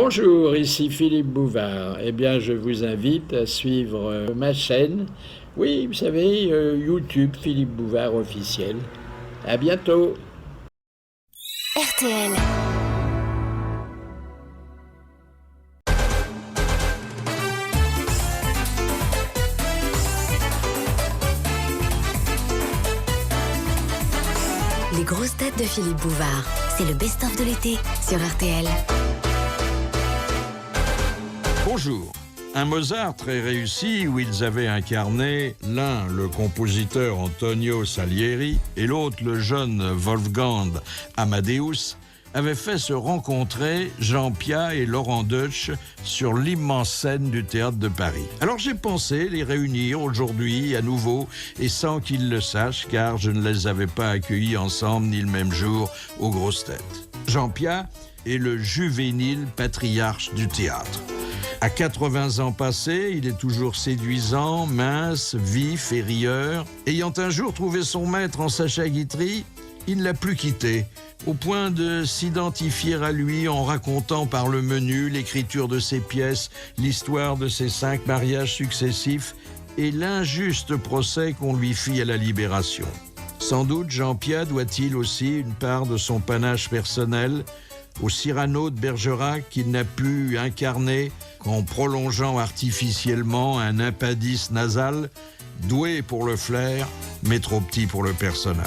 Bonjour, ici Philippe Bouvard. Eh bien, je vous invite à suivre ma chaîne. Oui, vous savez, YouTube Philippe Bouvard officiel. À bientôt. RTL. Les grosses têtes de Philippe Bouvard. C'est le best-of de l'été sur RTL. Bonjour. Un Mozart très réussi où ils avaient incarné l'un le compositeur Antonio Salieri et l'autre le jeune Wolfgang Amadeus avaient fait se rencontrer Jean Piat et Laurent Deutsch sur l'immense scène du Théâtre de Paris. Alors j'ai pensé les réunir aujourd'hui à nouveau et sans qu'ils le sachent car je ne les avais pas accueillis ensemble ni le même jour aux grosses têtes. Jean Piat est le juvénile patriarche du théâtre. À 80 ans passés, il est toujours séduisant, mince, vif et rieur. Ayant un jour trouvé son maître en Sacha Guitry, il ne l'a plus quitté, au point de s'identifier à lui en racontant par le menu l'écriture de ses pièces, l'histoire de ses 5 mariages successifs et l'injuste procès qu'on lui fit à la Libération. Sans doute Jean Piat doit-il aussi une part de son panache personnel au Cyrano de Bergerac qu'il n'a pu incarner qu'en prolongeant artificiellement un impadis nasal, doué pour le flair, mais trop petit pour le personnage.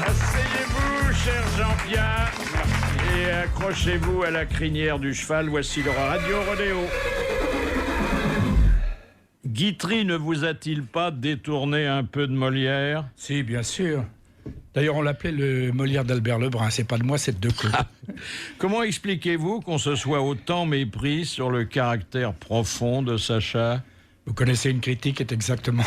Asseyez-vous, cher Jean Piat, et accrochez-vous à la crinière du cheval. Voici le Radio Rodéo. Guitry ne vous a-t-il pas détourné un peu de Molière ? Si, bien sûr. D'ailleurs, on l'appelait le Molière d'Albert Lebrun. C'est pas de moi, c'est de Decaux. Comment expliquez-vous qu'on se soit autant mépris sur le caractère profond de Sacha ? Vous connaissez une critique qui est exactement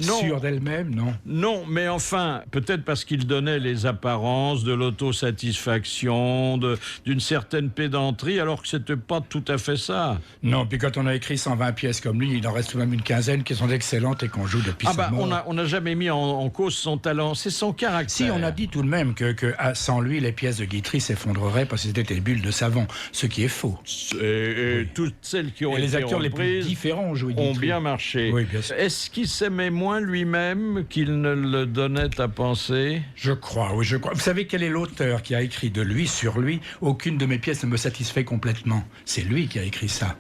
sûre d'elle-même, non ? Non, mais enfin, peut-être parce qu'il donnait les apparences de l'autosatisfaction, d'une certaine pédanterie, alors que c'était pas tout à fait ça. Non, puis quand on a écrit 120 pièces comme lui, il en reste tout de même une quinzaine qui sont excellentes et qu'on joue depuis sa mort. On n'a jamais mis en cause son talent, c'est son caractère. Si, on a dit tout de même que sans lui, les pièces de Guitry s'effondreraient parce que c'était des bulles de savon, ce qui est faux. Et toutes celles qui ont et été les acteurs les plus reprises différents ont joué ont Guitry. bien marché. Oui, bien sûr. Est-ce qu'il s'aimait moins lui-même qu'il ne le donnait à penser ? Je crois, oui, je crois. Vous savez quel est l'auteur qui a écrit de lui, sur lui ? Aucune de mes pièces ne me satisfait complètement. C'est lui qui a écrit ça.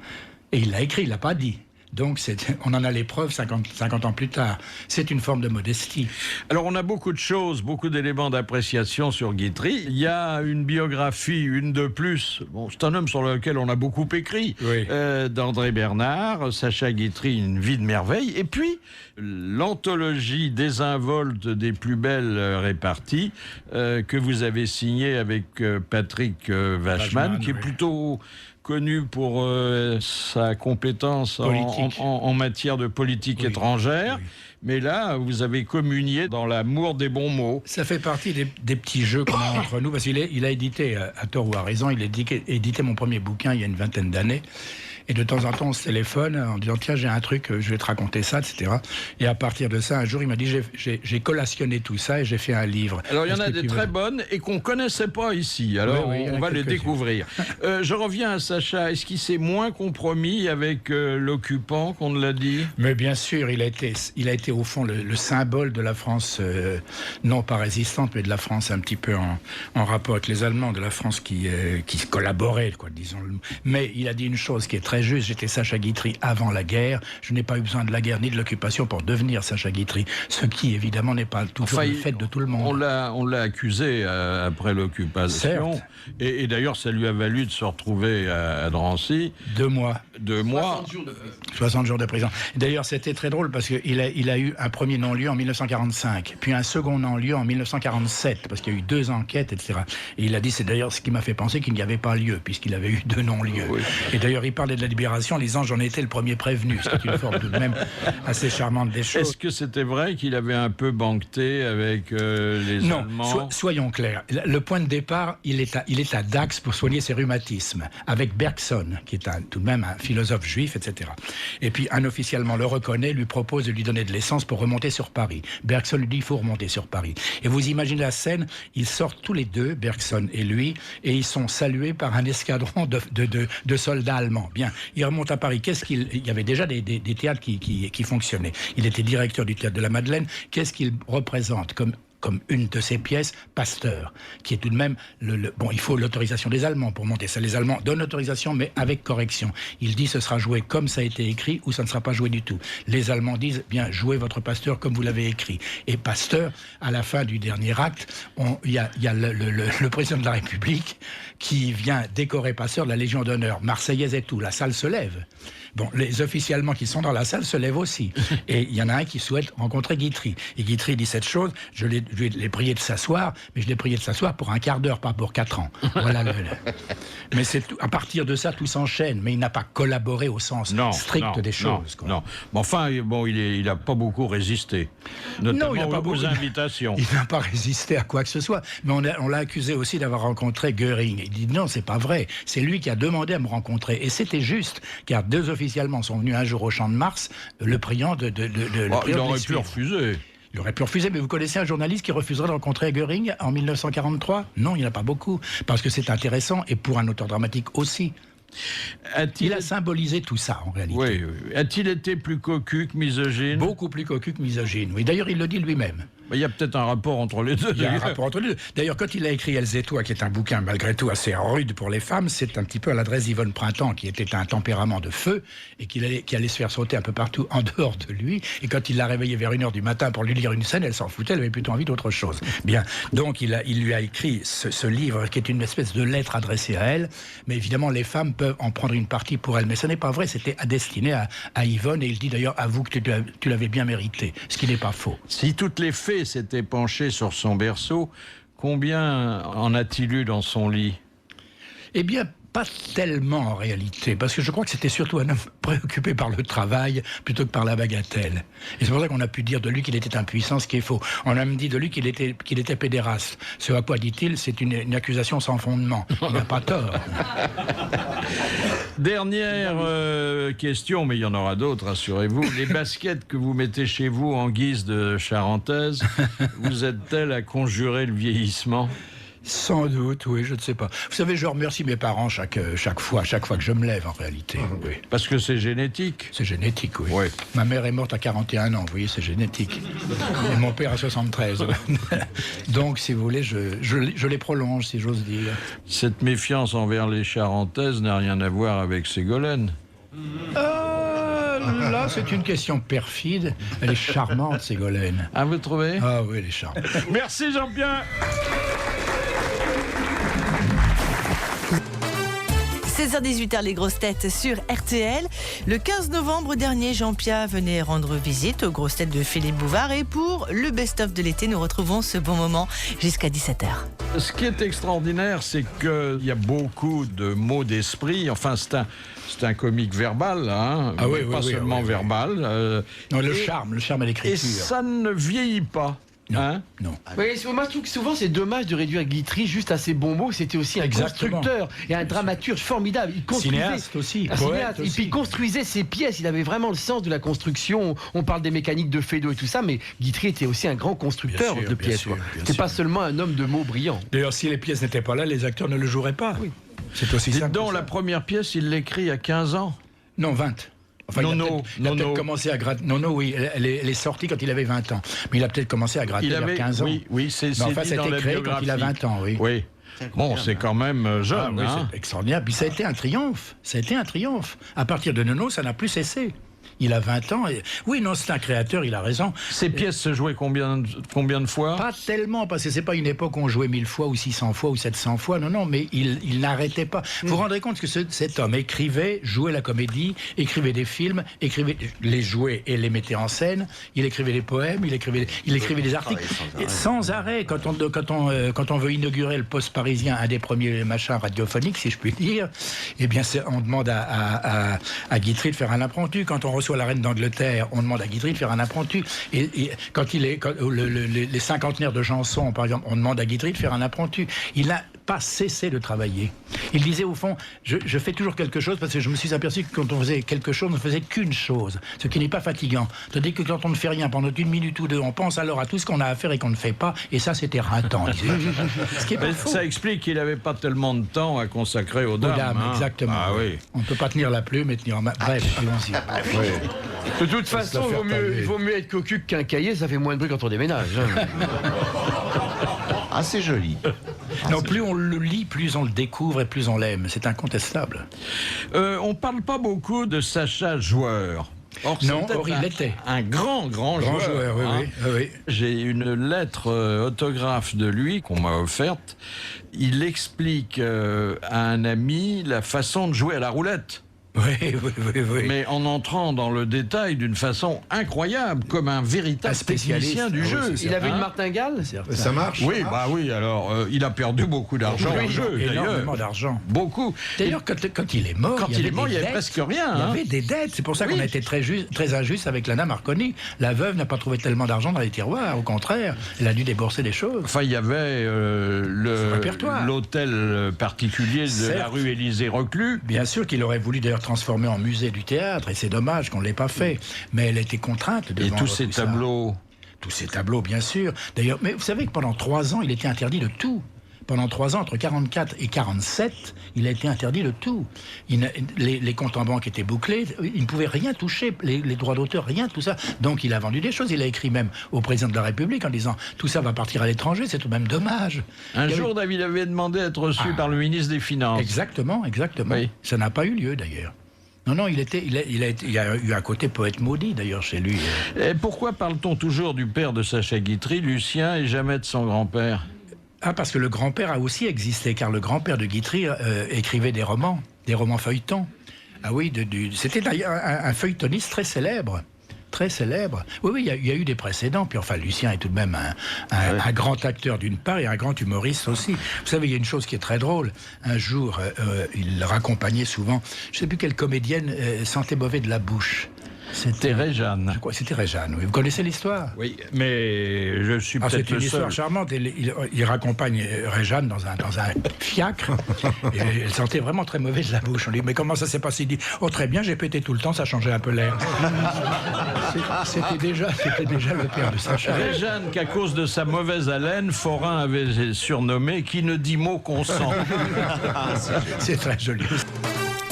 Et il l'a écrit, il l'a pas dit. Donc on en a les preuves 50 ans plus tard. C'est une forme de modestie. Alors on a beaucoup de choses, beaucoup d'éléments d'appréciation sur Guitry. Il y a une biographie, une de plus. Bon, c'est un homme sur lequel on a beaucoup écrit. Oui. D'André Bernard, Sacha Guitry, Une vie de merveille. Et puis l'anthologie désinvolte des plus belles réparties que vous avez signée avec Patrick Wachman, qui est plutôt connu pour sa compétence en matière de politique étrangère. Oui. Mais là, vous avez communié dans l'amour des bons mots. Ça fait partie des petits jeux qu'on a entre nous, parce qu'il a édité, à tort ou à raison, il a édité mon premier bouquin il y a une vingtaine d'années. Et de temps en temps, on se téléphone en disant « Tiens, j'ai un truc, je vais te raconter ça, etc. » Et à partir de ça, un jour, il m'a dit « J'ai collationné tout ça et j'ai fait un livre. » Alors, il y en a des très bonnes et qu'on ne connaissait pas ici. Alors, oui, on va les découvrir. Je reviens à Sacha. Est-ce qu'il s'est moins compromis avec l'occupant qu'on ne l'a dit ? Mais bien sûr, il a été au fond le symbole de la France, non pas résistante, mais de la France un petit peu en rapport avec les Allemands, de la France qui collaborait, quoi, disons. Mais il a dit une chose qui est très juste, j'étais Sacha Guitry avant la guerre, je n'ai pas eu besoin de la guerre ni de l'occupation pour devenir Sacha Guitry, ce qui évidemment n'est pas toujours le fait de tout le monde. On l'a accusé après l'occupation, et d'ailleurs ça lui a valu de se retrouver à Drancy. 2 mois. 2 mois. 60 jours de prison. D'ailleurs c'était très drôle parce qu'il a eu un premier non-lieu en 1945, puis un second non-lieu en 1947, parce qu'il y a eu 2 enquêtes, etc. Et il a dit, c'est d'ailleurs ce qui m'a fait penser qu'il n'y avait pas lieu, puisqu'il avait eu 2 non-lieux. Oui. Et d'ailleurs il parlait de la Libération en lisant « J'en étais le premier prévenu », ce qui est une forme tout de même assez charmante des choses. Est-ce que c'était vrai qu'il avait un peu banqueté avec les Allemands? Non, soyons clairs. Le point de départ, il est à Dax pour soigner ses rhumatismes, avec Bergson, qui est tout de même un philosophe juif, etc. Et puis, un officier allemand le reconnaît, lui propose de lui donner de l'essence pour remonter sur Paris. Bergson lui dit, il faut remonter sur Paris. Et vous imaginez la scène, ils sortent tous les deux, Bergson et lui, et ils sont salués par un escadron de soldats allemands. Bien, ils remontent à Paris. Il y avait déjà des théâtres qui fonctionnaient. Il était directeur du théâtre de la Madeleine. Qu'est-ce qu'il représente comme une de ses pièces, Pasteur, qui est tout de même... Bon, il faut l'autorisation des Allemands pour monter ça. Les Allemands donnent l'autorisation, mais avec correction. Il dit ce sera joué comme ça a été écrit ou ça ne sera pas joué du tout. Les Allemands disent, bien, jouez votre Pasteur comme vous l'avez écrit. Et Pasteur, à la fin du dernier acte, il y a le président de la République qui vient décorer Pasteur de la Légion d'honneur, marseillaise et tout. La salle se lève. Bon, les officiers allemands qui sont dans la salle se lèvent aussi. Et il y en a un qui souhaite rencontrer Guitry. Et Guitry dit cette chose, je l'ai prié de s'asseoir, mais je l'ai prié de s'asseoir pour un quart d'heure, pas pour 4 ans. Voilà Mais à partir de ça, tout s'enchaîne. Mais il n'a pas collaboré au sens strict des choses. Non. Mais enfin, bon, il n'a pas beaucoup résisté. Notamment il n'a pas aux invitations. Il n'a pas résisté à quoi que ce soit. Mais on l'a accusé aussi d'avoir rencontré Göring. Il dit non, c'est pas vrai. C'est lui qui a demandé à me rencontrer. Et c'était juste, car 2 officiers allemands sont venus un jour au Champ de Mars, le priant de il aurait pu refuser. Il aurait pu refuser, mais vous connaissez un journaliste qui refuserait de rencontrer Göring en 1943 ? Non, il n'y en a pas beaucoup, parce que c'est intéressant, et pour un auteur dramatique aussi. Il a symbolisé tout ça, en réalité. Oui. A-t-il été plus cocu que misogyne ? Beaucoup plus cocu que misogyne, oui. D'ailleurs, il le dit lui-même. Il y a peut-être un rapport entre les deux. Il y a un rapport entre les deux. D'ailleurs, quand il a écrit Elles et toi, qui est un bouquin malgré tout assez rude pour les femmes, c'est un petit peu à l'adresse d'Yvonne Printemps, qui était un tempérament de feu et qui allait se faire sauter un peu partout en dehors de lui. Et quand il l'a réveillée vers 1h du matin pour lui lire une scène, elle s'en foutait, elle avait plutôt envie d'autre chose. Bien, donc il lui a écrit ce livre qui est une espèce de lettre adressée à elle. Mais évidemment, les femmes peuvent en prendre une partie pour elles. Mais ce n'est pas vrai, c'était destiné à Yvonne. Et il dit d'ailleurs, avoue que tu l'avais bien mérité, ce qui n'est pas faux. Si toutes les fées s'étaient penchées sur son berceau, combien en a-t-il eu dans son lit ? Eh bien, pas tellement en réalité, parce que je crois que c'était surtout un homme préoccupé par le travail plutôt que par la bagatelle. Et c'est pour ça qu'on a pu dire de lui qu'il était impuissant, ce qui est faux. On a même dit de lui qu'il était pédéraste. Ce à quoi dit-il, c'est une accusation sans fondement. Il n'a pas tort. Dernière question, mais il y en aura d'autres, rassurez-vous. Les baskets que vous mettez chez vous en guise de charentaise, vous aident-elles à conjurer le vieillissement ? Sans doute, oui, je ne sais pas. Vous savez, je remercie mes parents chaque fois que je me lève, en réalité. Oui. Parce que c'est génétique. C'est génétique, oui. Ouais. Ma mère est morte à 41 ans, vous voyez, c'est génétique. Et mon père à 73. Donc, si vous voulez, je les prolonge, si j'ose dire. Cette méfiance envers les charentaises n'a rien à voir avec Ségolène. Là, c'est une question perfide. Elle est charmante, Ségolène. Ah, vous trouvez ? Ah oui, elle est charmante. Merci Jean-Pierre. 16h-18h, les grosses têtes sur RTL. Le 15 novembre dernier, Jean-Pierre venait rendre visite aux grosses têtes de Philippe Bouvard. Et pour le best-of de l'été, nous retrouvons ce bon moment jusqu'à 17h. Ce qui est extraordinaire, c'est qu'il y a beaucoup de mots d'esprit. Enfin, c'est un comique verbal, hein, ah oui, pas seulement verbal. Non, le charme à l'écriture. Et ça ne vieillit pas. Non, hein non. Oui, moi je trouve que souvent c'est dommage de réduire Guitry juste à ces bons mots. C'était aussi un constructeur et un dramaturge formidable. Il construisait, cinéaste aussi, un poète cinéaste, aussi. Et puis il construisait ses pièces. Il avait vraiment le sens de la construction. On parle des mécaniques de Feydeau et tout ça, mais Guitry était aussi un grand constructeur de pièces. C'était pas seulement un homme de mots brillants. D'ailleurs, si les pièces n'étaient pas là, les acteurs ne le joueraient pas. Oui. C'est aussi simple. Dites donc, la première pièce, il l'écrit à 15 ans. Non, 20. Enfin, il a peut-être commencé à gratter. Non, oui, elle est sortie quand il avait 20 ans. Mais il a peut-être commencé à gratter vers 15 ans. Oui, c'est mais enfin, dit ça a dans été la créé biographie. quand il a 20 ans, oui. Oui. Bon, c'est quand même jeune. Oui, hein. c'est extraordinaire. Puis ça a été un triomphe. Ça a été un triomphe. À partir de Nono, ça n'a plus cessé. Il a 20 ans. Oui, non, c'est un créateur, il a raison. Ces pièces se jouaient combien de fois? Pas tellement, parce que c'est pas une époque où on jouait 1000 fois ou 600 fois ou 700 fois. Non, mais il n'arrêtait pas. Vous vous rendrez compte que cet homme écrivait, jouait la comédie, écrivait des films, les jouait et les mettait en scène. Il écrivait des poèmes, il écrivait des articles. Sans arrêt. Quand on veut inaugurer le Poste parisien, un des premiers machins radiophoniques, si je puis dire, eh bien, on demande à Guitry de faire un impromptu. Quand on reçoit la reine d'Angleterre, on demande à Guitry de faire un impromptu. Et quand les cinquantenaires de Janson, par exemple, on demande à Guitry de faire un impromptu. Il n'a pas cessé de travailler. Il disait au fond, je fais toujours quelque chose parce que je me suis aperçu que quand on faisait quelque chose, on ne faisait qu'une chose, ce qui n'est pas fatigant. Tandis que quand on ne fait rien pendant 1 minute ou 2, on pense alors à tout ce qu'on a à faire et qu'on ne fait pas, et ça c'était rintant. Ce qui est pas faux. Ça explique qu'il n'avait pas tellement de temps à consacrer aux dames. Exactement. Ah oui. On ne peut pas tenir la plume et tenir en main. Bref, allons-y. Oui. De toute façon, il vaut mieux être cocu qu'un cahier, ça fait moins de bruit quand on déménage. Ah, c'est joli. Non, plus on le lit, plus on le découvre et plus on l'aime. C'est incontestable. On ne parle pas beaucoup de Sacha Joueur. Or, il l'était. Un grand joueur. Oui. J'ai une lettre autographe de lui qu'on m'a offerte. Il explique à un ami la façon de jouer à la roulette. Oui. Mais en entrant dans le détail d'une façon incroyable, comme un véritable spécialiste du jeu. Il avait une martingale? Ça marche? Oui, alors il a perdu beaucoup d'argent en jeu, énormément d'argent. Beaucoup. D'ailleurs, quand il est mort, il y avait presque rien. Il y avait des dettes. C'est pour ça qu'on a été très injuste avec Lana Marconi. La veuve n'a pas trouvé tellement d'argent dans les tiroirs. Au contraire, elle a dû débourser des choses. Enfin, il y avait l'hôtel particulier de la rue Élysée-Reclus. Bien sûr qu'il aurait voulu d'ailleurs transformé en musée du théâtre, et c'est dommage qu'on ne l'ait pas fait. Mais elle était contrainte de vendre tous ces tableaux. Tous ces tableaux, bien sûr. D'ailleurs, mais vous savez que pendant 3 ans, il était interdit de tout. Pendant 3 ans, entre 44 et 47, il a été interdit de tout. Les comptes en banque étaient bouclés, il ne pouvait rien toucher, les droits d'auteur, rien, tout ça. Donc il a vendu des choses, il a écrit même au président de la République en disant « tout ça va partir à l'étranger, c'est tout de même dommage ». Un jour, David avait demandé à être reçu par le ministre des Finances. Exactement. Oui. Ça n'a pas eu lieu, d'ailleurs. Non, il y a eu un côté poète maudit, d'ailleurs, chez lui. Et pourquoi parle-t-on toujours du père de Sacha Guitry, Lucien, et jamais de son grand-père ? Parce que le grand-père a aussi existé, car le grand-père de Guitry écrivait des romans feuilletons. Ah oui, c'était d'ailleurs un feuilletoniste très célèbre. Très célèbre. Oui, il y a eu des précédents. Puis enfin, Lucien est tout de même un grand acteur d'une part et un grand humoriste aussi. Vous savez, il y a une chose qui est très drôle. Un jour, il raccompagnait souvent, je ne sais plus quelle comédienne sentait mauvais de la bouche. C'était Réjeanne. Je crois, c'était Réjeanne, oui. Vous connaissez l'histoire? Oui, mais je suis peut-être le seul. C'est une histoire charmante. Il raccompagne Réjeanne dans un fiacre. Et elle sentait vraiment très mauvais de la bouche. On lui dit, mais comment ça s'est passé? Il dit, oh très bien, j'ai pété tout le temps, ça changeait un peu l'air. C'était déjà le père de Sacha. Réjeanne, qu'à cause de sa mauvaise haleine, Forain avait surnommé qui ne dit mot qu'on sent. C'est très joli.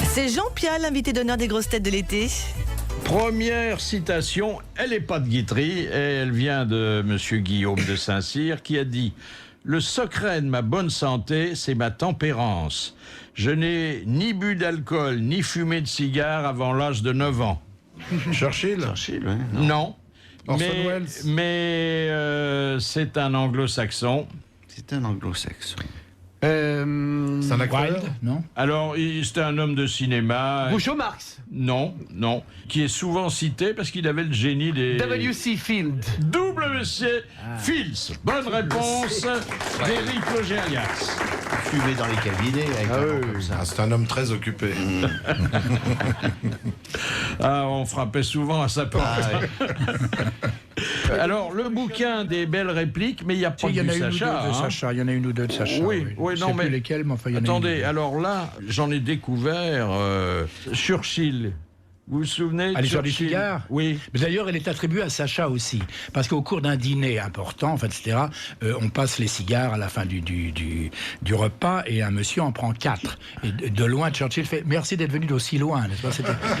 C'est Jean Pia, l'invité d'honneur des grosses têtes de l'été. Première citation, elle n'est pas de Guitry, et elle vient de M. Guillaume de Saint-Cyr, qui a dit « Le secret de ma bonne santé, c'est ma tempérance. Je n'ai ni bu d'alcool, ni fumé de cigare avant l'âge de 9 ans. » Churchill, oui. Non. Orson Welles. Mais c'est un anglo-saxon. C'est un anglo-saxon. C'est un Wilde, non? Alors, c'était un homme de cinéma. Groucho Marx. Non. Qui est souvent cité parce qu'il avait le génie des... W.C. Fields. W.C. Fields. Bonne réponse d'Éric Logérias. Fumé dans les cabinets avec un nom comme ça. C'est un homme très occupé. On frappait souvent à sa porte. Alors, le bouquin des belles répliques, mais il n'y a pas de Sacha. Il y en a une ou deux de Sacha. Oui, je sais plus lesquels, mais enfin, il y en a une. Attendez, alors là, j'en ai découvert Churchill. Vous vous souvenez de l'histoire du cigare? Oui. D'ailleurs, elle est attribuée à Sacha aussi. Parce qu'au cours d'un dîner important, etc., on passe les cigares à la fin du repas et un monsieur en prend 4. Et de loin, Churchill fait « Merci d'être venu d'aussi loin ».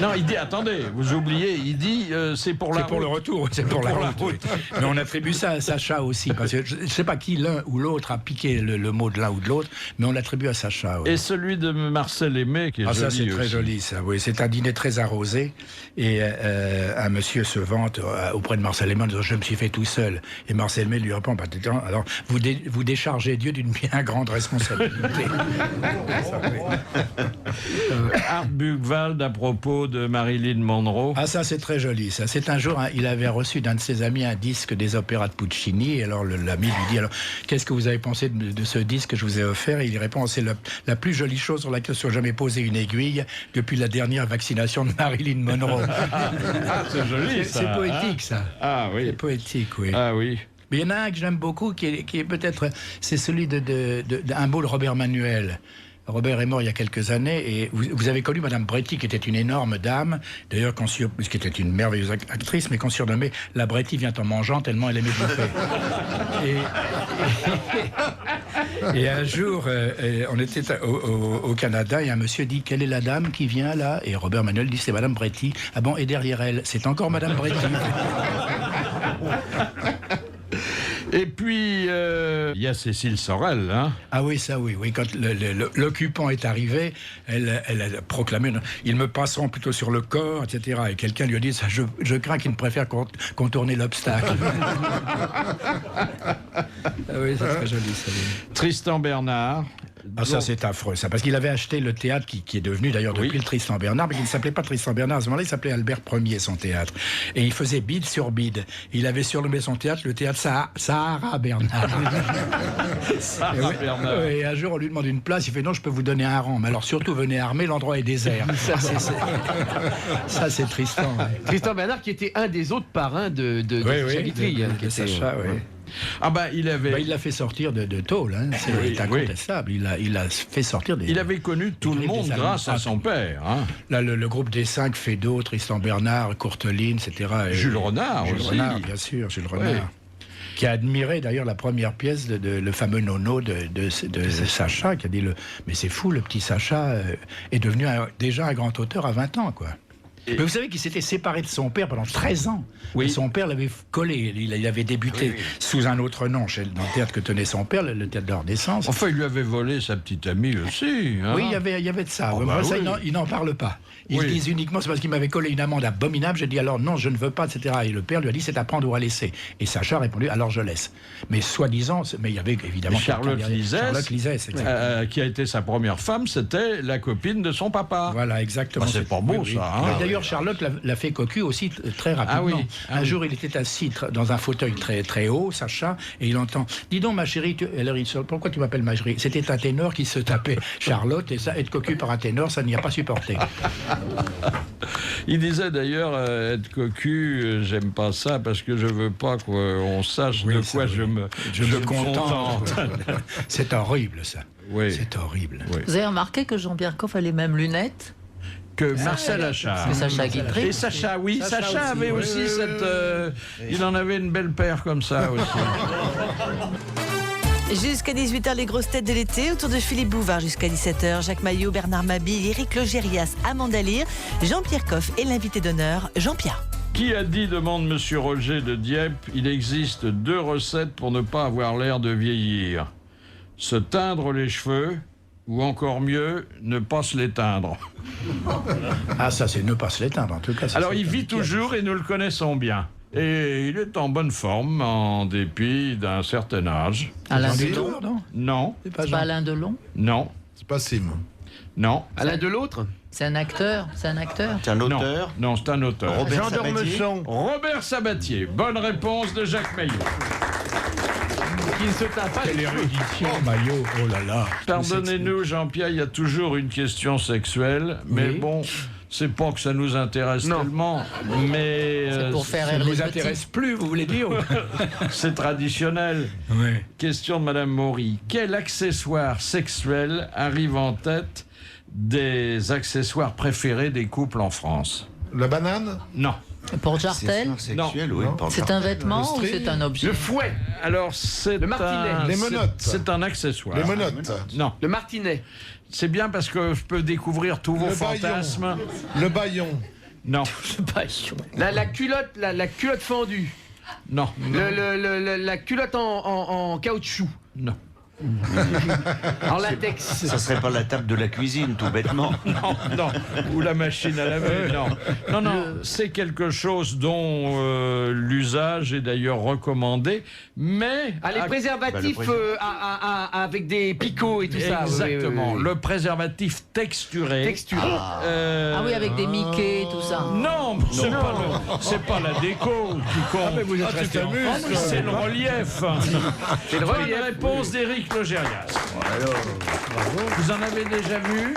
Non, il dit, attendez, vous oubliez, il dit c'est pour la route. C'est pour le retour, c'est pour la route. Oui. Mais on attribue ça à Sacha aussi. Parce que je ne sais pas qui, l'un ou l'autre, a piqué le mot de l'un ou de l'autre, mais on l'attribue à Sacha. Oui. Et celui de Marcel Aimé, qui est joli ça, c'est aussi. très joli, ça. Oui, c'est un dîner très arrosé. posé, et un monsieur se vante auprès de Marcel Aimé en disant « Je me suis fait tout seul ». Et Marcel Aimé lui répond « Alors, vous déchargez Dieu d'une bien grande responsabilité. » Art Buchwald à propos de Marilyn Monroe. Ah, ça, c'est très joli, ça. C'est un jour, il avait reçu d'un de ses amis un disque des opéras de Puccini, et alors l'ami lui dit « Alors, qu'est-ce que vous avez pensé de ce disque que je vous ai offert ?» Et il répond « C'est la plus jolie chose sur laquelle soit jamais posé une aiguille depuis la dernière vaccination de Marilyn Monroe. » C'est joli, ça. C'est poétique, ça. Ah oui. C'est poétique, oui. Ah oui. Mais il y en a un que j'aime beaucoup, qui est peut-être... C'est celui d'un beau de Robert Manuel. Robert est mort il y a quelques années, et vous avez connu Madame Bretty, qui était une énorme dame, d'ailleurs, qui était une merveilleuse actrice, mais qu'on surnommait la Bretty vient en mangeant tellement elle aimait bouffer. Et un jour, on était au Canada, et un monsieur dit « Quelle est la dame qui vient là ?» Et Robert Manuel dit « C'est Madame Bretty. »« Ah bon, et derrière elle, c'est encore Madame Bretty. » Et puis, il y a Cécile Sorel, hein. Ah oui, ça oui. Quand l'occupant est arrivé, elle a proclamé « Ils me passeront plutôt sur le corps, etc. » Et quelqu'un lui a dit « Je crains qu'ils ne préfèrent contourner l'obstacle. » Ah oui, c'est très joli, ça. Tristan Bernard. Ah, ça, c'est affreux, ça. Parce qu'il avait acheté le théâtre qui est devenu, d'ailleurs, depuis le Tristan Bernard, mais qui ne s'appelait pas Tristan Bernard. À ce moment-là, il s'appelait Albert Ier, son théâtre. Et il faisait bide sur bide. Il avait surnommé son théâtre le théâtre Sahara Bernard. Bernard. Et un jour, on lui demande une place. Il fait « Non, je peux vous donner un rang. Mais alors, surtout, venez armé, l'endroit est désert. » Ça, c'est Tristan. Ouais. Tristan Bernard, qui était un des autres parrains de Sacha Guitry. Sacha, oui. Ah bah, il l'a fait sortir de tôle, hein. C'est incontestable. Il l'a fait sortir des... Il avait connu tout le monde grâce à son père. Hein. Là, le groupe des 5, Feydeau, Tristan Bernard, Courteline, etc. Jules Renard aussi. Jules Renard, bien sûr, Jules Renard. Qui a admiré d'ailleurs la première pièce le fameux Nono de Sacha, qui a dit mais c'est fou, le petit Sacha est devenu déjà un grand auteur à 20 ans, quoi. Mais vous savez qu'il s'était séparé de son père pendant 13 ans. Oui. Et son père l'avait collé. Il avait débuté sous un autre nom dans le théâtre que tenait son père, le théâtre de la Renaissance. Enfin, il lui avait volé sa petite amie aussi. Hein. Oui, il y avait de ça. Ça, il n'en parle pas. Ils disent uniquement, c'est parce qu'il m'avait collé une amende abominable. J'ai dit alors non, je ne veux pas, etc. Et le père lui a dit c'est à prendre ou à laisser. Et Sacha a répondu alors je laisse. Mais soi-disant, mais il y avait évidemment Charlotte Lisès, qui a été sa première femme, c'était la copine de son papa. Voilà, exactement. C'est pas beau ça. Hein. D'ailleurs, Charlotte l'a fait cocu aussi très rapidement. Un jour, il était assis dans un fauteuil très haut, Sacha, et il entend « Dis donc, ma chérie, pourquoi tu m'appelles ma chérie ?» C'était un ténor qui se tapait Charlotte, et ça, être cocu par un ténor, ça n'y a pas supporté. Il disait d'ailleurs être cocu, j'aime pas ça parce que je veux pas qu'on sache de quoi je me contente. C'est horrible, ça. Oui. C'est horrible. Oui. Vous avez remarqué que Jean-Pierre Coff a les mêmes lunettes que Marcel Achard. Que Sacha Guitry. Et Sacha, oui. Sacha avait aussi cette... il en avait une belle paire comme ça aussi. Jusqu'à 18h, les grosses têtes de l'été, autour de Philippe Bouvard jusqu'à 17h. Jacques Maillot, Bernard Mabille, Éric Logérias, Amanda Lear, Jean-Pierre Coff et l'invité d'honneur, Jean-Pierre. Qui a dit, demande Monsieur Roger de Dieppe, il existe 2 recettes pour ne pas avoir l'air de vieillir. Se teindre les cheveux, ou encore mieux, ne pas se les teindre. Ah, ça, c'est ne pas se les teindre, en tout cas. Alors, il vit toujours et nous le connaissons bien. Et il est en bonne forme, en dépit d'un certain âge. Alain Delon, non ? Non. C'est pas Alain Delon ? Non. C'est pas Sim. Non. Alain Delôtre ? C'est un acteur. C'est un acteur. C'est un auteur. Non, c'est un auteur. Robert Sabatier. Robert Sabatier. Bonne réponse de Jacques Maillot. Qui ne se tape pas les l'érudition, Maillot, oh là là. Pardonnez-nous, Jean-Pierre, il y a toujours une question sexuelle, mais bon, c'est pas que ça nous intéresse tellement, mais... c'est pour faire ça ne vous intéresse plus, vous voulez dire? C'est traditionnel. Oui. Question de Madame Maury. Quel accessoire sexuel arrive en tête des accessoires préférés des couples en France? La banane? Non. Pour Jartel? Sexuel, oui, c'est un vêtement ou c'est un objet? Le fouet. Alors, c'est le martinet. Les menottes. C'est un accessoire. Les menottes. Non. Le martinet. C'est bien parce que je peux découvrir tous vos fantasmes. Le baillon. Non. La culotte, la culotte fendue. Non. La culotte en caoutchouc. Non. En latex. Ça serait pas la table de la cuisine, tout bêtement. Non, ou la machine à laver, non, c'est quelque chose dont l'usage est d'ailleurs recommandé, mais... Ah, les préservatifs avec des picots et tout ça. Exactement, Oui. le préservatif texturé. Ah oui, avec des Mickey, tout ça. Non, c'est pas la déco qui compte. mais vous êtes resté en France, C'est le relief. C'est le Bonne relief. réponse d'Éric Logérias. Vous en avez déjà vu?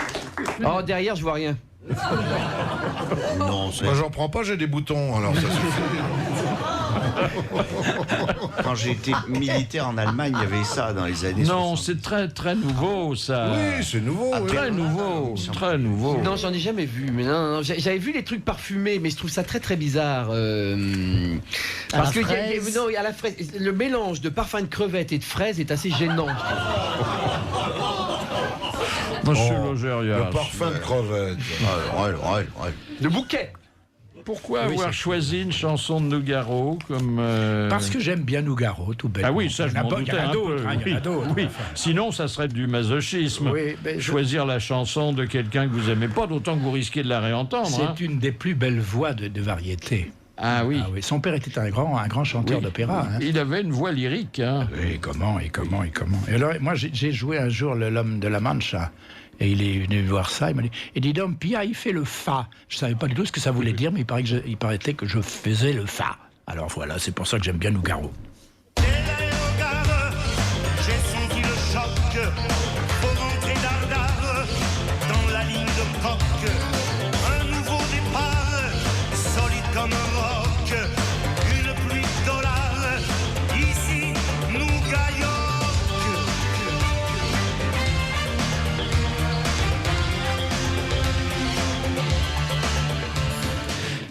Oh, derrière, je vois rien. Non, Moi, j'en prends pas, j'ai des boutons, alors ça suffit. quand j'ai été militaire en Allemagne, il y avait ça dans les années Non, 70. c'est très très nouveau ça. Oui, c'est nouveau. oui. Très nouveau, très nouveau. Non, j'en ai jamais vu. Mais non, j'avais vu les trucs parfumés, mais je trouve ça très très bizarre. Parce que fraise. à la fraise, le mélange de parfum de crevettes et de fraises est assez gênant. Monsieur Oh, Logérias. Le parfum de crevette. Ouais. De bouquet. Pourquoi Oui, avoir c'est- choisi une chanson de Nougaro comme... Parce que j'aime bien Nougaro, tout bêtement. Ah oui, ça je Il y en a m'en pas- il y doutais en a un d'autres, peu. hein, il y en a d'autres. Oui. Enfin. Sinon, ça serait du masochisme. Oui, mais je- Choisir la chanson de quelqu'un que vous aimez pas, d'autant que vous risquez de la réentendre. hein. C'est une des plus belles voix de variété. Ah oui. Ah oui. Son père était un grand chanteur Oui. d'opéra. Hein. Il avait une voix lyrique. Hein. Et comment. Et alors, moi, j'ai joué un jour l'homme de la Mancha. Et il est venu voir ça, il m'a dit, et dis donc, Pia, il fait le fa. Je savais pas du tout ce que ça voulait dire, mais il paraît que je faisais le fa. Alors voilà, c'est pour ça que j'aime bien Nougaro. J'ai senti le choc, faut rentrer dardard dans la ligne de coque. Un nouveau départ, solide comme un roc, une pluie de dollars, ici nous gagnons.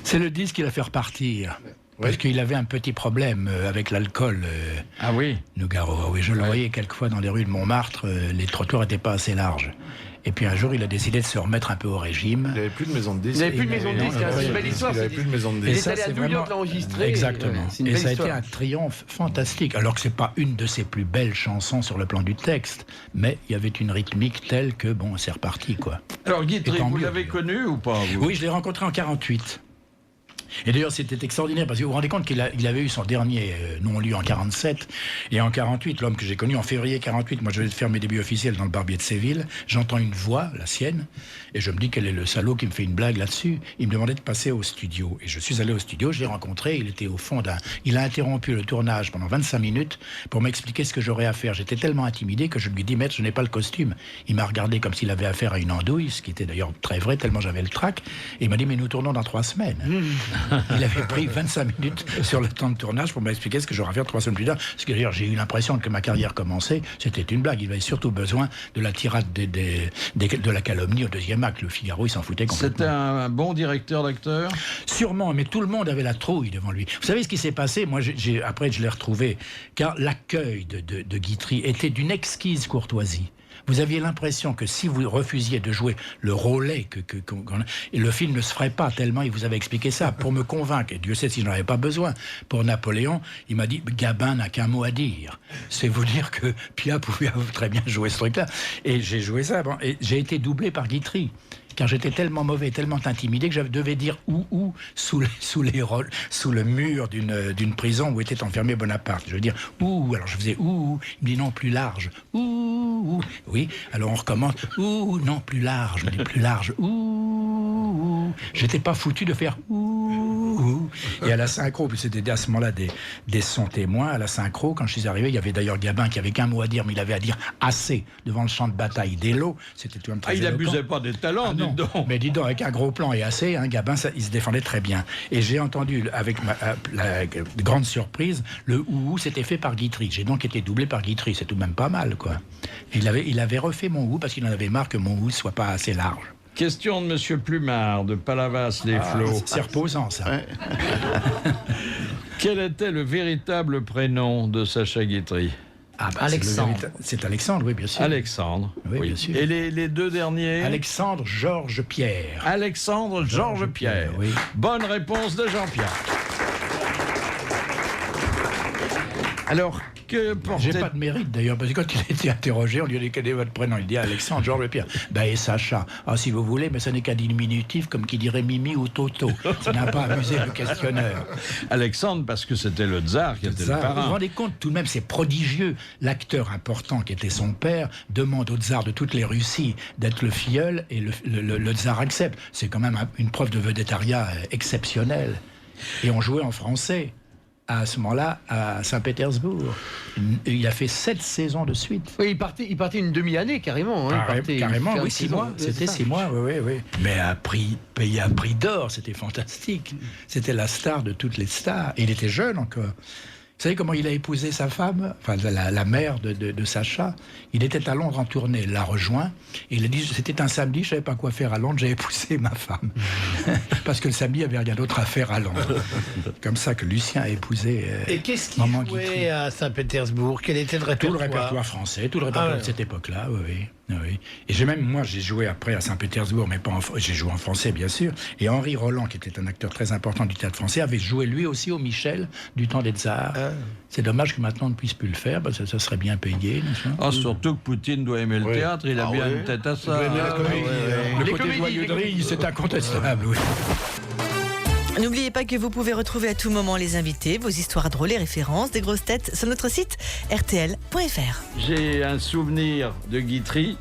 C'est le disque qu'il a fait repartir. Parce qu'il avait un petit problème avec l'alcool, Ah oui. Nougaro. Ah oui, je le voyais quelquefois dans les rues de Montmartre, les trottoirs n'étaient pas assez larges. Et puis un jour, il a décidé de se remettre un peu au régime. Il n'avait plus de maison de disques. Il n'avait plus de maison de non, disques, non, hein, c'est une non, belle histoire. Il n'avait c'est- plus de maison de Il disques. est allé à New York l'enregistrer. Exactement. C'est une Et belle ça a été histoire. un triomphe fantastique, alors que c'est pas une de ses plus belles chansons sur le plan du texte, mais il y avait une rythmique telle que, bon, c'est reparti, quoi. Alors Guitry, Et tant vous mieux. l'avez connu ou pas vous? Oui, je l'ai rencontré en 48. Et d'ailleurs, c'était extraordinaire, parce que vous vous rendez compte qu'il avait eu son dernier non-lu en 47, et en 48, l'homme que j'ai connu en février 48, moi je vais faire mes débuts officiels dans le Barbier de Séville, j'entends une voix, la sienne, et je me dis quel est le salaud qui me fait une blague là-dessus. Il me demandait de passer au studio, et je suis allé au studio, je l'ai rencontré, il était au fond d'un... Il a interrompu le tournage pendant 25 minutes pour m'expliquer ce que j'aurais à faire. J'étais tellement intimidé que je lui ai dit, maître, je n'ai pas le costume. Il m'a regardé comme s'il avait affaire à une andouille, ce qui était d'ailleurs très vrai, tellement j'avais le trac, et il m'a dit, mais nous tournons dans 3 semaines. Il avait pris 25 minutes sur le temps de tournage pour m'expliquer ce que j'aurais à faire 3 semaines plus tard. Parce que d'ailleurs, j'ai eu l'impression que ma carrière commençait. C'était une blague. Il avait surtout besoin de la tirade de la calomnie au deuxième acte. Le Figaro, il s'en foutait complètement. C'était un bon directeur d'acteur? Sûrement, mais tout le monde avait la trouille devant lui. Vous savez ce qui s'est passé? Moi, après, je l'ai retrouvé. Car l'accueil de Guitry était d'une exquise courtoisie. Vous aviez l'impression que si vous refusiez de jouer le rôlet, et le film ne se ferait pas tellement il vous avait expliqué ça. Pour me convaincre, et Dieu sait si je n'en avais pas besoin, pour Napoléon, il m'a dit « Gabin n'a qu'un mot à dire ». C'est vous dire que Pia pouvait très bien jouer ce truc-là. Et j'ai joué ça. Bon, et j'ai été doublé par Guitry. Car j'étais tellement mauvais, tellement intimidé que je devais dire ou sous le mur d'une prison où était enfermé Bonaparte. Je veux dire ou. Alors je faisais ou. Il me dit non, plus large. Ou. Oui. Alors on recommence. Ou non, plus large. Je me dis plus large. Ou. J'étais pas foutu de faire ou. Et à la synchro, puis c'était à ce moment-là des sons témoins. À la synchro, quand je suis arrivé, il y avait d'ailleurs Gabin qui avait qu'un mot à dire, mais il avait à dire assez devant le champ de bataille d'Elo. C'était tout un très Ah, il éloquent. abusait pas des talents, dis donc. Mais dis donc, avec un gros plan et assez, hein, Gabin, il se défendait très bien. Et j'ai entendu, avec la grande surprise, le ou s'était fait par Guitry. J'ai donc été doublé par Guitry, c'est tout de même pas mal, quoi. Il avait refait mon ou parce qu'il en avait marre que mon ou soit pas assez large. Question de Monsieur Plumard, de Palavas-les-Flots. C'est reposant, ça. Ouais. Quel était le véritable prénom de Sacha Guitry? Ah, bah, Alexandre. C'est Alexandre, oui, bien sûr. Alexandre. Oui, bien sûr. Et les deux derniers? Alexandre Georges Pierre. Alexandre Georges Pierre. oui. Bonne réponse de Jean-Pierre. Alors, que J'ai portait... pas de mérite d'ailleurs, parce que quand il a été interrogé, on lui a dit quel est votre prénom. Il dit Alexandre, Georges Pierre. Et Sacha. Ah, si vous voulez, mais ça n'est qu'un diminutif, comme qui dirait Mimi ou Toto. Ça n'a pas amusé le questionneur. Alexandre, parce que c'était le tsar qui était le Vous vous parrain. rendez compte, tout de même, c'est prodigieux. L'acteur important qui était son père demande au tsar de toutes les Russies d'être le filleul et le tsar accepte. C'est quand même une preuve de vedettariat exceptionnelle. Et on jouait en français. À ce moment-là, à Saint-Pétersbourg. Il a fait 7 saisons de suite. Oui, il partait une demi-année carrément. Hein, Carrément, oui, 6 6 mois. C'était 6 mois, oui. Mais payé à prix d'or, c'était fantastique. C'était la star de toutes les stars. Et il était jeune encore. Vous savez comment il a épousé sa femme, enfin la mère de Sacha? Il était à Londres en tournée, il l'a rejoint. Et il a dit, c'était un samedi, je ne savais pas quoi faire à Londres, j'ai épousé ma femme. Parce que le samedi, il n'y avait rien d'autre à faire à Londres. Comme ça que Lucien a épousé Et qu'est-ce qu'il Maman jouait Guitry. à Saint-Pétersbourg? Quel était le répertoire? Tout le répertoire français, tout le répertoire de cette époque-là, oui. Et j'ai joué après à Saint-Pétersbourg, mais pas j'ai joué en français, bien sûr. Et Henri Roland, qui était un acteur très important du théâtre français, avait joué lui aussi au Michel du temps des Tsars. C'est dommage que maintenant on ne puisse plus le faire, parce que ça serait bien payé, n'est-ce pas? Surtout que Poutine doit aimer le théâtre, il a bien une tête à ça. Le côté joyeux de Riz, c'est incontestable, oui. N'oubliez pas que vous pouvez retrouver à tout moment les invités, vos histoires drôles et références des grosses têtes sur notre site rtl.fr. J'ai un souvenir de Guitry,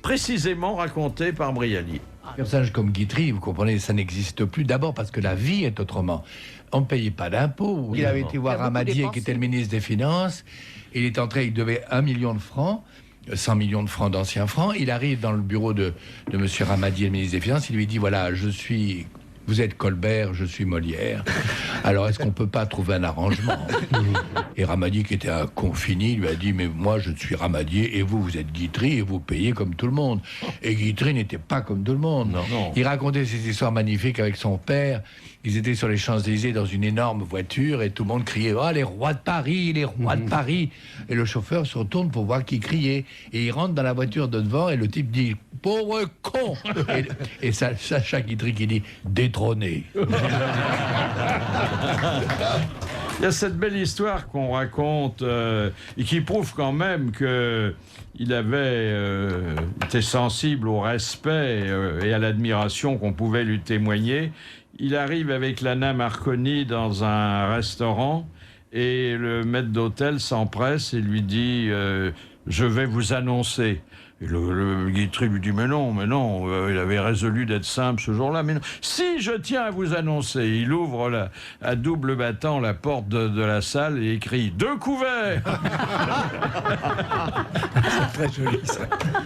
précisément raconté par Brialy. Un personnage comme Guitry, vous comprenez, ça n'existe plus. D'abord parce que la vie est autrement. On ne payait pas d'impôts. Il avait été voir Ramadier, qui était le ministre des Finances. Il est entré, il devait 1 million de francs. 100 millions de francs d'anciens francs. Il arrive dans le bureau de M. Ramadier, le ministre des Finances. Il lui dit, voilà, vous êtes Colbert, je suis Molière. Alors, est-ce qu'on ne peut pas trouver un arrangement? Et Ramadier, qui était un confini, lui a dit, mais moi, je suis Ramadier, et vous êtes Guitry, et vous payez comme tout le monde. Et Guitry n'était pas comme tout le monde. Non. Il racontait ces histoires magnifiques avec son père. Ils étaient sur les Champs-Élysées dans une énorme voiture, et tout le monde criait, oh, les rois de Paris, les rois de Paris. Et le chauffeur se retourne pour voir qui criait. Et il rentre dans la voiture de devant, et le type dit, pauvre con. Et Sacha Guitry qui dit, détrôné. Il y a cette belle histoire qu'on raconte et qui prouve quand même qu'il avait été sensible au respect et à l'admiration qu'on pouvait lui témoigner. Il arrive avec Lana Marconi dans un restaurant et le maître d'hôtel s'empresse et lui dit je vais vous annoncer. Et le Guitry lui dit mais non, il avait résolu d'être simple ce jour-là. Mais non. Si, je tiens à vous annoncer. Il ouvre à double battant la porte de la salle et écrit 2 couverts. C'est très joli, ça.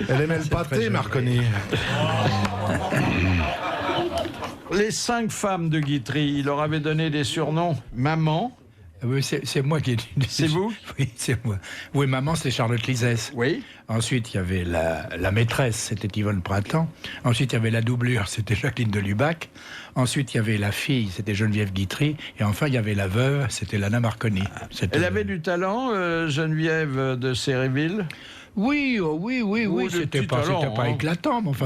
Elle aimait le pâté, Marconi. Les 5 femmes de Guitry, il leur avait donné des surnoms. Maman. Oui, c'est moi qui ai dit. C'est vous? Oui, c'est moi. Oui, maman, c'était Charlotte Lizès. Oui. Ensuite, il y avait la maîtresse, c'était Yvonne Printemps. Ensuite, il y avait la doublure, c'était Jacqueline de Lubac. Ensuite, il y avait la fille, c'était Geneviève Guitry. Et enfin, il y avait la veuve, c'était Lana Marconi. Elle avait du talent, Geneviève de Séréville? Oui, c'était pas éclatant, mais enfin,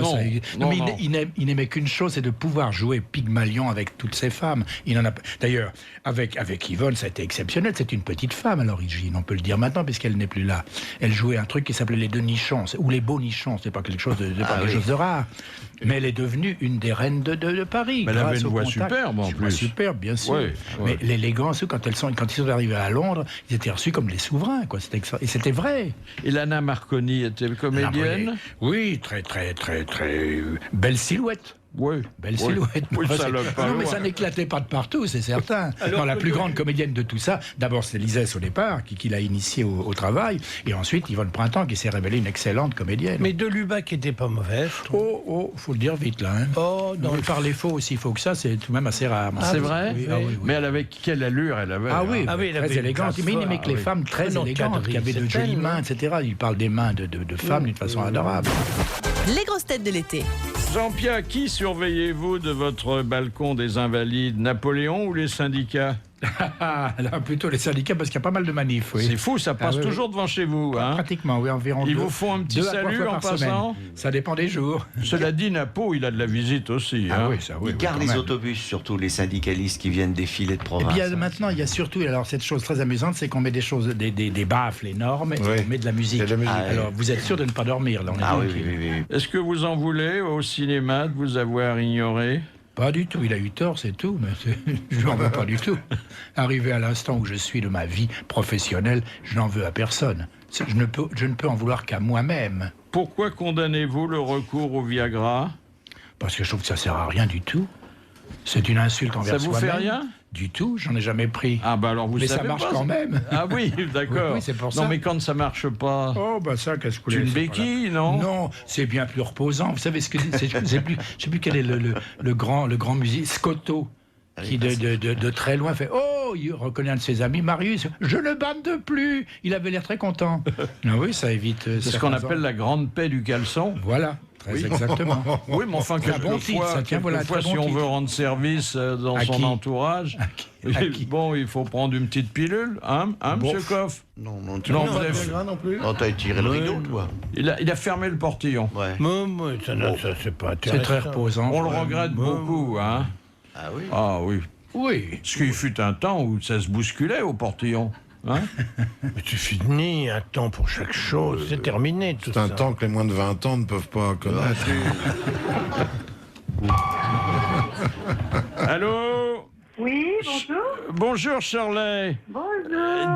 il n'aimait qu'une chose, c'est de pouvoir jouer Pygmalion avec toutes ces femmes. Il en a d'ailleurs avec Yvonne, ça a été exceptionnel. C'est une petite femme à l'origine, on peut le dire maintenant puisqu'elle n'est plus là. Elle jouait un truc qui s'appelait les 2 nichons ou les beaux nichons. C'est pas quelque chose de rare. Mais elle est devenue une des reines de Paris. Mais elle avait une voix superbe en plus. Superbe, bien sûr. Oui. Mais l'élégance, quand ils sont arrivés à Londres, ils étaient reçus comme les souverains, quoi. Et c'était vrai. Et Lana Marconi était comédienne? Oui, très belle silhouette. Oui. Belle silhouette. Oui, mais ça n'éclatait pas de partout, c'est certain. Non, la plus grande comédienne de tout ça, d'abord c'est Lizès au départ, qui l'a initiée au travail, et ensuite Yvonne Printemps, qui s'est révélée une excellente comédienne. Mais de Lubac était pas mauvaise. Faut le dire vite là. Hein. Non, parler faux aussi faux que ça, c'est tout de même assez rare. C'est vrai? Oui. Mais elle avait quelle allure elle avait? Elle avait très élégante. Mais il n'aimait que les femmes très élégantes, qui avaient de jolies mains, etc. Il parle des mains de femmes d'une façon adorable. Les grosses têtes de l'été. Jean-Pierre, qui surveillez-vous de votre balcon des Invalides, Napoléon ou les syndicats? Là, plutôt les syndicats, parce qu'il y a pas mal de manifs. Oui. C'est fou, ça passe toujours devant chez vous. Hein. Pratiquement, oui, environ. Ils vous font un petit salut en passant. Ça dépend des jours. Cela dit, Napo, il a de la visite aussi. Ah hein. oui, ça, oui. Ils gardent les autobus, surtout les syndicalistes qui viennent défiler de province. Et bien maintenant, il y a surtout, alors cette chose très amusante, c'est qu'on met des choses, des baffles énormes, et on met de la musique. Alors vous êtes sûr de ne pas dormir là. Oui. Est-ce que vous en voulez au cinéma de vous avoir ignoré? Pas du tout, il a eu tort, c'est tout, mais je n'en veux pas du tout. Arrivé à l'instant où je suis de ma vie professionnelle, je n'en veux à personne. Je ne peux en vouloir qu'à moi-même. Pourquoi condamnez-vous le recours au Viagra? Parce que je trouve que ça sert à rien du tout. C'est une insulte envers soi-même. Ça vous fait rien? Du tout, j'en ai jamais pris. Ah bah alors vous mais savez ça marche pas, quand même. Ah oui, d'accord. Oui, c'est pour ça. Non mais quand ça marche pas. Oh bah ça, qu'est-ce que tu une béquille, non? Non, c'est bien plus reposant. Vous savez ce que c'est? Je sais plus quel est le grand musicien, Scotto, qui de très loin fait oh, il reconnaît un de ses amis, Marius. Je ne bande plus. Il avait l'air très content. Ah oui, ça évite. C'est ce qu'on appelle la grande paix du caleçon. Voilà. Très exactement. Oui, mais enfin, quelquefois, si on veut rendre service dans son entourage, bon, il faut prendre une petite pilule, hein, monsieur Coff? Non, vous avez... non plus. Non, t'as tiré le rideau, toi. Il a fermé le portillon. Ouais. Ça, c'est pas intéressant. C'est très reposant. On le regrette beaucoup, hein. Ah oui. Ah oui. Oui. Parce qu'il fut un temps où ça se bousculait au portillon. Hein? Mais c'est fini, un temps pour chaque chose, c'est terminé tout ça. C'est un temps que les moins de 20 ans ne peuvent pas connaître. Allô? Oui, bonjour. Bonjour Shirley. Bonjour.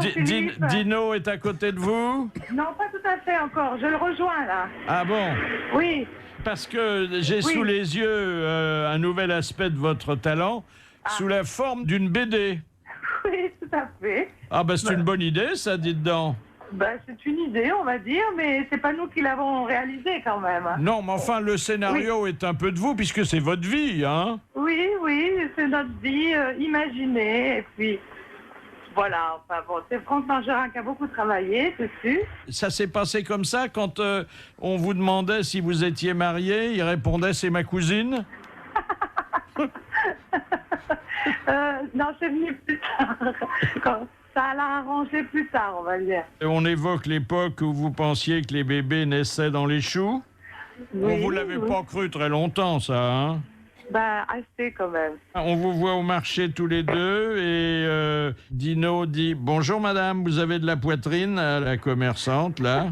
Dino est à côté de vous? Non, pas tout à fait encore, je le rejoins là. Ah bon? Oui. Parce que j'ai sous les yeux un nouvel aspect de votre talent, sous la forme d'une BD. Oui, tout à fait. Ah bah c'est une bonne idée ça, dites donc. Bah, c'est une idée, on va dire, mais c'est pas nous qui l'avons réalisée quand même. Non, mais enfin le scénario est un peu de vous puisque c'est votre vie, hein. Oui, c'est notre vie imaginée, et puis voilà, enfin bon, c'est Franck Mangerin qui a beaucoup travaillé dessus. Ça s'est passé comme ça quand on vous demandait si vous étiez marié, il répondait c'est ma cousine. Non, c'est venu plus tard. Ça l'a arrangé plus tard, on va dire. Et on évoque l'époque où vous pensiez que les bébés naissaient dans les choux. Oui, on vous l'avait pas cru très longtemps, ça, hein? Bah, assez quand même. On vous voit au marché tous les deux et Dino dit « Bonjour madame, vous avez de la poitrine ?» à la commerçante, là.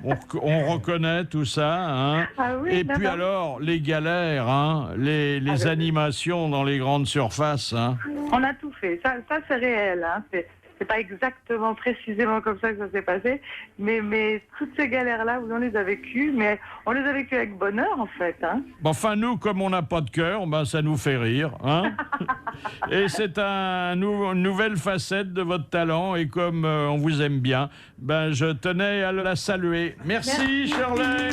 On reconnaît tout ça, hein. Ah oui, et puis alors, les galères, hein, les animations dans les grandes surfaces, hein. On a tout fait, ça c'est réel, hein. C'est pas exactement précisément comme ça que ça s'est passé, mais toutes ces galères-là, on les a vécues, mais on les a vécues avec bonheur, en fait, hein. Enfin, nous, comme on n'a pas de cœur, ben, ça nous fait rire, hein. Et c'est une nouvelle facette de votre talent, et comme on vous aime bien, ben, je tenais à la saluer. Merci. Shirley.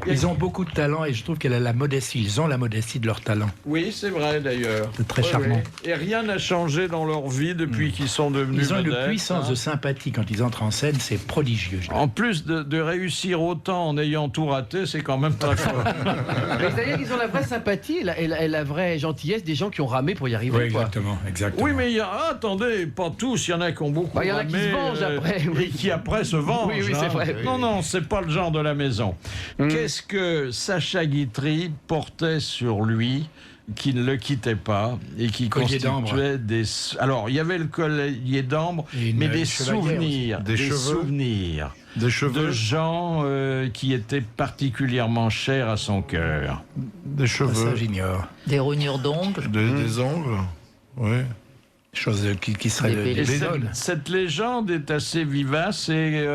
Ils ont beaucoup de talent et je trouve qu'elle a la modestie. Ils ont la modestie de leur talent. Oui, c'est vrai d'ailleurs. C'est très charmant. Oui. Et rien n'a changé dans leur vie depuis qu'ils sont devenus vedettes. Ils ont une puissance hein. de sympathie quand ils entrent en scène, c'est prodigieux. En plus de réussir autant en ayant tout raté, c'est quand même très fort. Mais c'est-à-dire qu'ils ont la vraie sympathie et la vraie gentillesse des gens qui ont ramé pour y arriver. Oui, exactement. Oui, mais attendez, pas tous. Il y en a qui ont beaucoup ramé. Il y en a qui se vengent après. Oui. Et qui après se vengent. Oui, c'est vrai. Non, c'est pas le genre de la maison. Qu'est-ce que Sacha Guitry portait sur lui qui ne le quittait pas et qui constituait des... Alors, il y avait le collier d'ambre, mais des souvenirs. Des souvenirs. Des cheveux. De gens qui étaient particulièrement chers à son cœur. Des cheveux. Ça, j'ignore. Des rognures d'ongles. Des ongles, oui. Chose qui serait cette légende est assez vivace et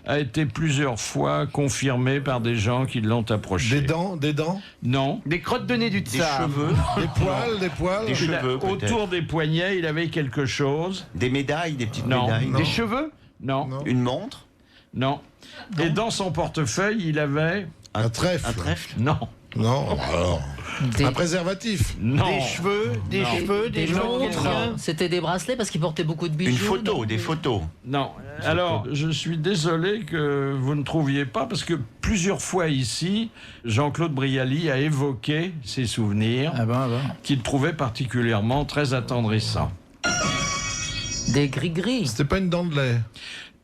a été plusieurs fois confirmée par des gens qui l'ont approché. Des dents Non. Des crottes de nez du tsar. Des cheveux. Des poils. Des cheveux, autour des poignets, il avait quelque chose. Des médailles, des petites Non. médailles. Des cheveux. Non. Une montre. Non. Et dans son portefeuille, il avait... Un trèfle. Un trèfle. Non. Non, alors. Des- Un préservatif. Non. Des cheveux, des montres. C'était des bracelets parce qu'ils portaient beaucoup de bijoux. Une photo, non des photos. Non. Alors, je suis désolé que vous ne trouviez pas, parce que plusieurs fois ici, Jean-Claude Brialy a évoqué ses souvenirs qu'il trouvait particulièrement très attendrissants. Des gris-gris. C'était pas une dent de lait.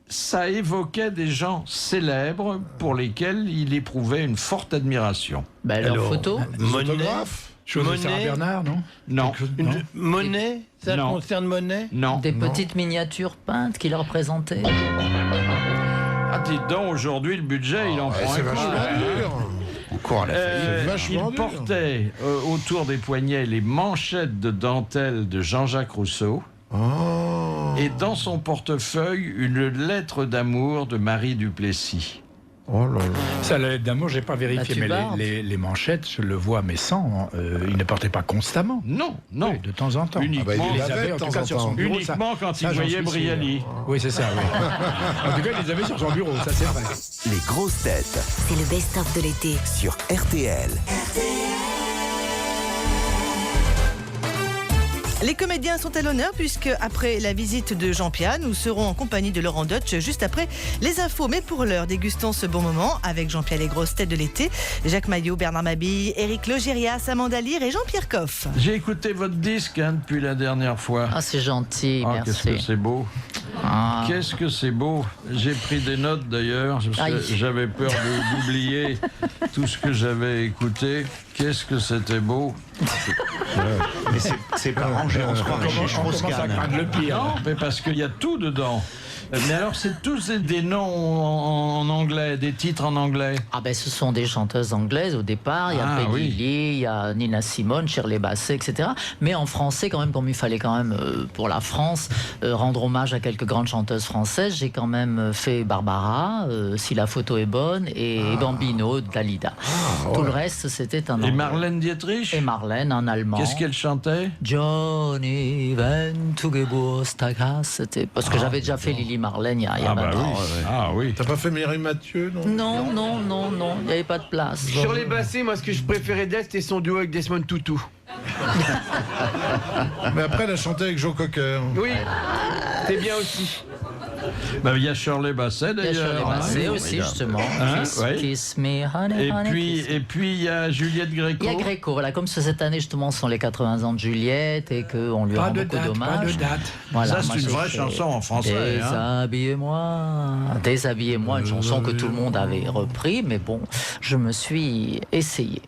Ça évoquait des gens célèbres pour lesquels il éprouvait une forte admiration. Bah, leurs photos. Des Monet. autographes. Chose de Sarah Monet. Bernard, non? Non. Monet. Ça Non. concerne Monet. Non. Des petites miniatures peintes qui leur présentaient. Ah, dites donc, aujourd'hui, le budget, il en prend un C'est coup. vachement dur. Encore C'est vachement Il dur. portait autour des poignets les manchettes de dentelle de Jean-Jacques Rousseau. Oh. Et dans son portefeuille, une lettre d'amour de Marie Duplessis. Oh là là. Ça, la lettre d'amour, j'ai pas vérifié, La mais tubarde. les manchettes, je le vois, mais sans. Il ne portait pas constamment. Non, non. Oui, de temps en temps. Uniquement, Ah bah, il les les avait, avait en de tout temps cas, en sur son temps. bureau. uniquement quand il ça, j'en voyait suis sûr. Brialy. Oui, c'est ça, oui. En tout cas, il les avait sur son bureau, ça c'est vrai. Les grosses têtes C'est le best-of de l'été. sur RTL. Les comédiens sont à l'honneur puisque après la visite de Jean-Pierre, nous serons en compagnie de Laurent Deutsch juste après les infos. Mais pour l'heure, dégustons ce bon moment avec Jean-Pierre les grosses têtes de l'été, Jacques Maillot, Bernard Mabille, Éric Logérias, Amanda Lear et Jean-Pierre Coff. J'ai écouté votre disque depuis la dernière fois. Ah, c'est gentil, Ah, qu'est-ce que merci. c'est beau. Ah. Qu'est-ce que c'est beau. J'ai pris des notes d'ailleurs, parce que Aïe. j'avais peur d'oublier tout ce que j'avais écouté. Qu'est-ce que c'était beau. Mais c'est pas rangé, on se croirait chez On commence à Strauss-Kahn. craindre le pire. Non, mais parce qu'il y a tout dedans. Mais alors, c'est tous des noms en anglais, des titres en anglais. Ah ben ce sont des chanteuses anglaises au départ, il y a Ah, Peggy oui. Lee, il y a Nina Simone, Shirley Bassey, etc. Mais en français quand même, comme il fallait quand même pour la France rendre hommage à quelques grandes chanteuses françaises, j'ai quand même fait Barbara, Si la photo est bonne, et Bambino, Dalida. Tout le reste c'était un Et anglais. Marlène Dietrich. Et Marlène, un allemand. Qu'est-ce qu'elle chantait? Johnny, wenn du Geburtstag hast, c'était parce que j'avais déjà fait Lily Marlène il y a Ah bah 20 oui. ans. Ah oui. T'as pas fait Mireille Mathieu, non? Non, il n'y avait pas de place. Sur les bassets, moi, ce que je préférais d'elle, c'était son duo avec Desmond Tutu. Mais après, elle a chanté avec Joe Cocker. Oui, c'est bien aussi. Bah, il y a Shirley Bassey Il y a d'ailleurs. Shirley Bassey hein. aussi, justement. Hein, Kiss, ouais. kiss me, honey, Et honey, puis, kiss. et puis il y a Juliette Gréco. Il y a Gréco, voilà, comme cette année justement sont les 80 ans de Juliette et qu'on lui Pas rend de beaucoup date, pas d'hommages. de date. Voilà, Ça, c'est moi, une j'ai vraie fait chanson en français, hein. Déshabillez-moi, une chanson que tout le monde avait repris, mais bon, je me suis essayé.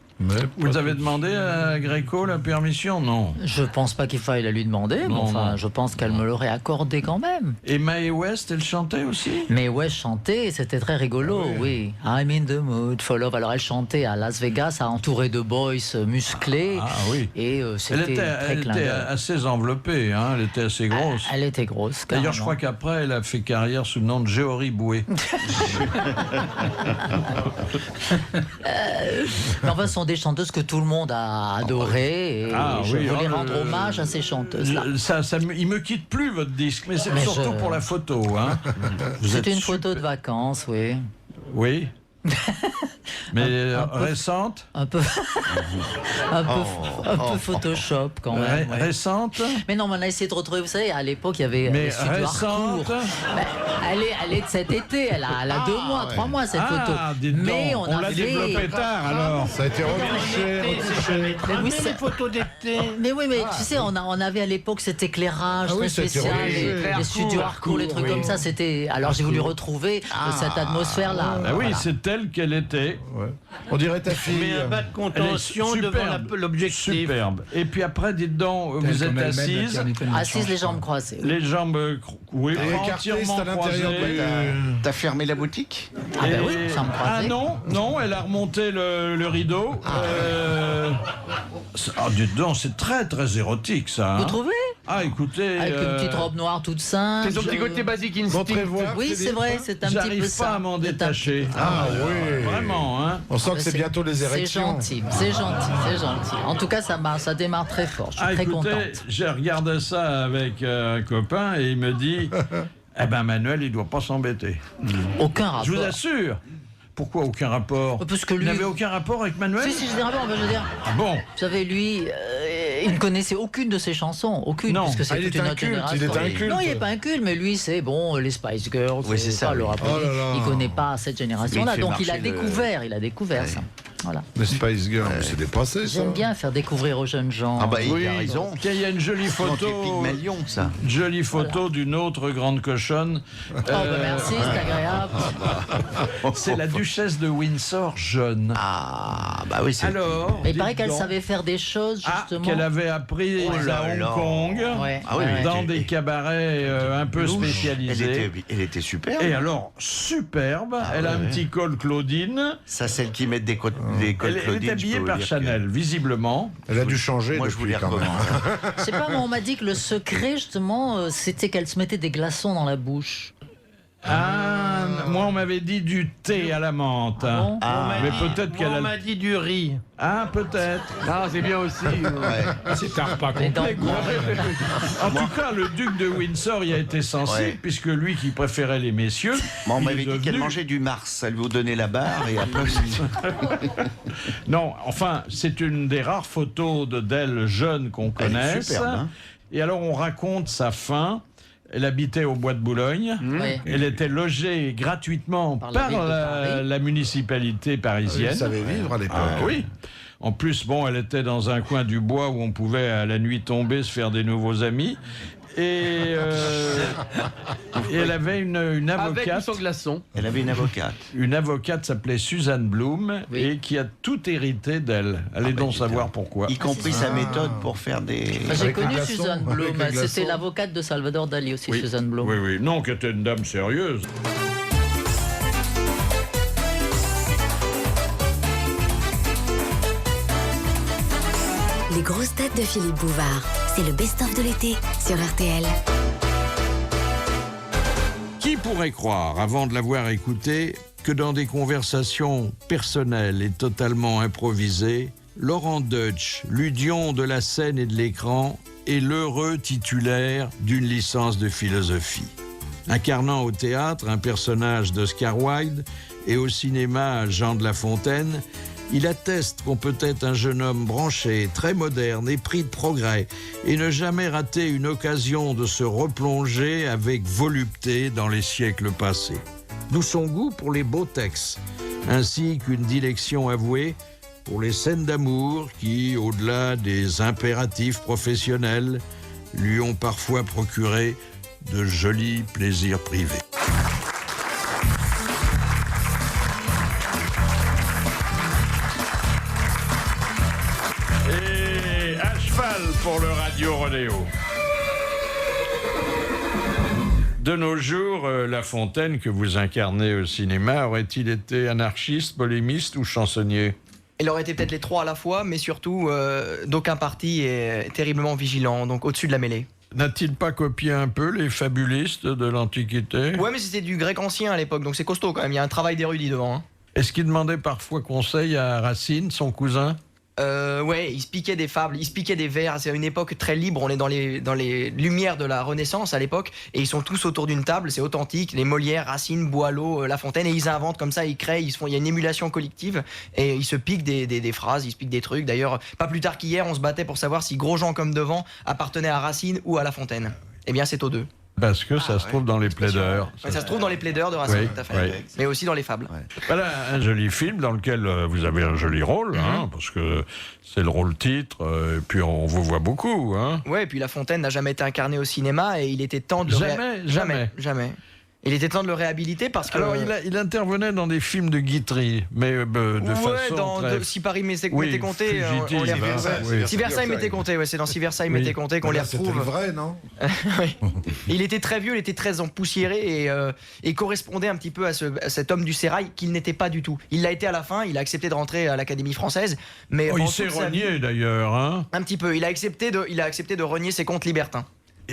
Vous avez demandé à Gréco la permission? Non. Je pense pas qu'il faille la lui demander, mais Non, enfin, non. je pense qu'elle me l'aurait accordé quand même. Et Mae West, elle chantait aussi? Mais ouais, chanter, c'était très rigolo, oui. I'm in the mood for love. Alors elle chantait à Las Vegas, entourée de boys musclés. Ah oui. Et Elle c'était était, très elle clin était d'œil. assez enveloppée, hein, elle était assez grosse. Elle était grosse. D'ailleurs, je carrément. crois qu'après, elle a fait carrière sous le nom de Géorie Boué. Mais enfin, ce sont des chanteuses que tout le monde a adorées. Et Ah je oui, voulais hein, rendre hommage à ces chanteuses-là. Il me quitte plus votre disque, mais c'est Mais surtout je- pour la photo. Hein. Vous C'est êtes une super- photo de vacances, oui. Oui. Mais un peu- récente? Un peu, un peu Photoshop quand même. ouais. Récente? Mais non, mais on a essayé de retrouver, vous savez, à l'époque, il y avait Mais les studios récente? Harcourt. Ben, elle est de cet été, elle a 2 mois, 3 mois cette photo. dites Mais donc, on l'a avait... développé tard alors. Ça a été retouché. Mais oui, Les c'est- photos d'été. Mais oui, mais tu sais, on avait à l'époque cet éclairage Ah oui, très c'était spécial, original. les studios Harcourt, les trucs oui. comme ça, c'était... Alors j'ai voulu retrouver cette atmosphère-là. Ah oui, Voilà. c'est telle qu'elle était. Ouais. On dirait ta fille. Mais un bas de Elle est contention devant superbe, l'objectif. superbe. Et puis après, dites donc, vous êtes assise, Assise, les jambes croisées. les jambes, oui, Et écartée, c'est entièrement à l'intérieur croisées. de T'as fermé la boutique? Ah ben Et- oui, jambes Ah croisées. non, elle a remonté le rideau. Dites donc, c'est très très érotique ça. Vous hein. trouvez? Ah écoutez, Avec une petite robe noire toute simple. C'est son petit côté basique instinct. Montrez voir. Oui, c'est vrai, c'est un petit peu j'arrive pas ça. à m'en C'est un- détacher. Ah oui. Vraiment, hein. On sent que c'est bientôt les C'est érections. gentil, c'est gentil, c'est gentil. En tout cas, ça démarre très fort. Je suis très Écoutez, contente. j'ai regardé ça avec un copain et il me dit, eh ben Manuel, il doit pas s'embêter. Aucun rapport. Je vous assure. Pourquoi aucun rapport? Parce que lui... Il n'avait aucun rapport avec Manuel? Si, j'ai des rapports, je veux dire. Ah bon? Vous savez, lui, il ne connaissait aucune de ses chansons, aucune, non. puisque c'est toute une autre génération. Il est un culte. Non, il n'est pas un culte, mais lui, c'est bon, les Spice Girls, Oui, c'est ça, le oui. rapport. Il ne connaît pas cette génération-là, fait donc il a marcher découvert ça. Voilà. Les Spice Girls, c'est dépassé, ça. J'aime bien faire découvrir aux jeunes gens. Ah bah, il Oui, a raison. il y a une jolie photo. Pygmalion, ça. Une jolie photo d'une autre grande cochonne. Oh, bah merci, c'est agréable. C'est la duchesse de Windsor jeune. Ah, bah oui, c'est... Alors, Mais il paraît dites qu'elle donc. savait faire des choses, justement. Qu'elle avait appris à Hong Kong, Ouais. Ah oui, mais dans elle des était- cabarets un peu spécialisés. Elle était superbe. Et alors, superbe, elle a un petit col Claudine. Ça, celle qui met des cols Elle Claudine. est habillée je peux par vous dire Chanel, visiblement. Elle a dû changer Moi, je depuis, vous les quand même. recommande. Je sais pas, mais on m'a dit que le secret, justement, c'était qu'elle se mettait des glaçons dans la bouche. Ah, moi on m'avait dit du thé à la menthe. bon Mais peut-être qu'elle On a... m'a dit du riz. Ah, peut-être. Ah, c'est bien aussi. C'est un repas Mais complet, dans- quoi. En tout cas, le duc de Windsor y a été sensible, Ouais. puisque lui qui préférait les messieurs. Moi, on il m'avait est dit qu'elle devenu- mangeait du Mars. Ça lui donnait la barre et après... Non, enfin, c'est une des rares photos d'elle jeune qu'on Elle est connaisse. superbe, hein. Et alors, on raconte sa fin. Elle habitait au Bois de Boulogne. Oui. Elle était logée gratuitement Par par, la ville de Paris. la municipalité parisienne. Elle savait vivre à l'époque. Ah oui. En plus, bon, elle était dans un coin du bois où on pouvait, à la nuit tomber, se faire des nouveaux amis. Et elle avait une Avec ou avocate. sans glaçon. Elle avait une avocate. Une avocate s'appelait Suzanne Bloom Oui. et qui a tout hérité d'elle. Allez donc savoir pourquoi. Y compris sa méthode pour faire des... J'ai Avec les connu glaçons, Suzanne avec Blum. les glaçons. C'était l'avocate de Salvador Dali aussi, Oui. Suzanne Blum. Oui, oui. Non, qui était une dame sérieuse. Les grosses têtes de Philippe Bouvard. C'est le best-of de l'été sur RTL. Qui pourrait croire, avant de l'avoir écouté, que dans des conversations personnelles et totalement improvisées, Laurent Deutsch, l'Udion de la scène et de l'écran, est l'heureux titulaire d'une licence de philosophie. Incarnant au théâtre un personnage d'Oscar Wilde et au cinéma Jean de La Fontaine, il atteste qu'on peut être un jeune homme branché, très moderne, épris de progrès, et ne jamais rater une occasion de se replonger avec volupté dans les siècles passés. D'où son goût pour les beaux textes, ainsi qu'une dilection avouée pour les scènes d'amour qui, au-delà des impératifs professionnels, lui ont parfois procuré de jolis plaisirs privés. Et à cheval pour le Radio Rodéo. De nos jours, La Fontaine, que vous incarnez au cinéma, aurait-il été anarchiste, polémiste ou chansonnier? Il aurait été peut-être les trois à la fois, mais surtout, d'aucun parti est terriblement vigilant, donc au-dessus de la mêlée. N'a-t-il pas copié un peu les fabulistes de l'Antiquité? Ouais, mais c'était du grec ancien à l'époque, donc c'est costaud quand même, il y a un travail d'érudit devant. Hein. Est-ce qu'il demandait parfois conseil à Racine, son cousin? Ouais, il se piquait des fables, il se piquait des vers. C'est une époque très libre. On est dans les lumières de la Renaissance à l'époque, et ils sont tous autour d'une table. C'est authentique. Les Molière, Racine, Boileau, La Fontaine, et ils inventent comme ça, ils créent, il y a une émulation collective, et ils se piquent des phrases, ils se piquent des trucs. D'ailleurs, pas plus tard qu'hier, on se battait pour savoir si Grosjean comme Devant appartenait à Racine ou à La Fontaine. Eh bien, c'est aux deux. Parce que ça se trouve dans les plaideurs. Ouais, ça se trouve dans les plaideurs de Racine, Oui, tout à fait. oui. Mais aussi dans les fables. Voilà un joli film dans lequel vous avez un joli rôle, hein, parce que c'est le rôle titre, et puis on vous voit beaucoup. Hein. Ouais, et puis La Fontaine n'a jamais été incarné au cinéma, et il était temps de Jamais. Il était temps de le réhabiliter parce que. Alors il intervenait dans des films de Guitry, mais de façon très... Si Paris m'était Oui, compté, Fugitif, on les Versailles. Si Versailles m'était compté, ouais, c'est dans Si Versailles m'était compté qu'on les retrouve. C'était le vrai, non? Oui. Il était très vieux, il était très empoussiéré et correspondait un petit peu à cet homme du sérail qu'il n'était pas du tout. Il l'a été à la fin, il a accepté de rentrer à l'Académie française, mais il s'est renié d'ailleurs. Hein. Un petit peu. Il a accepté de renier ses comptes libertins.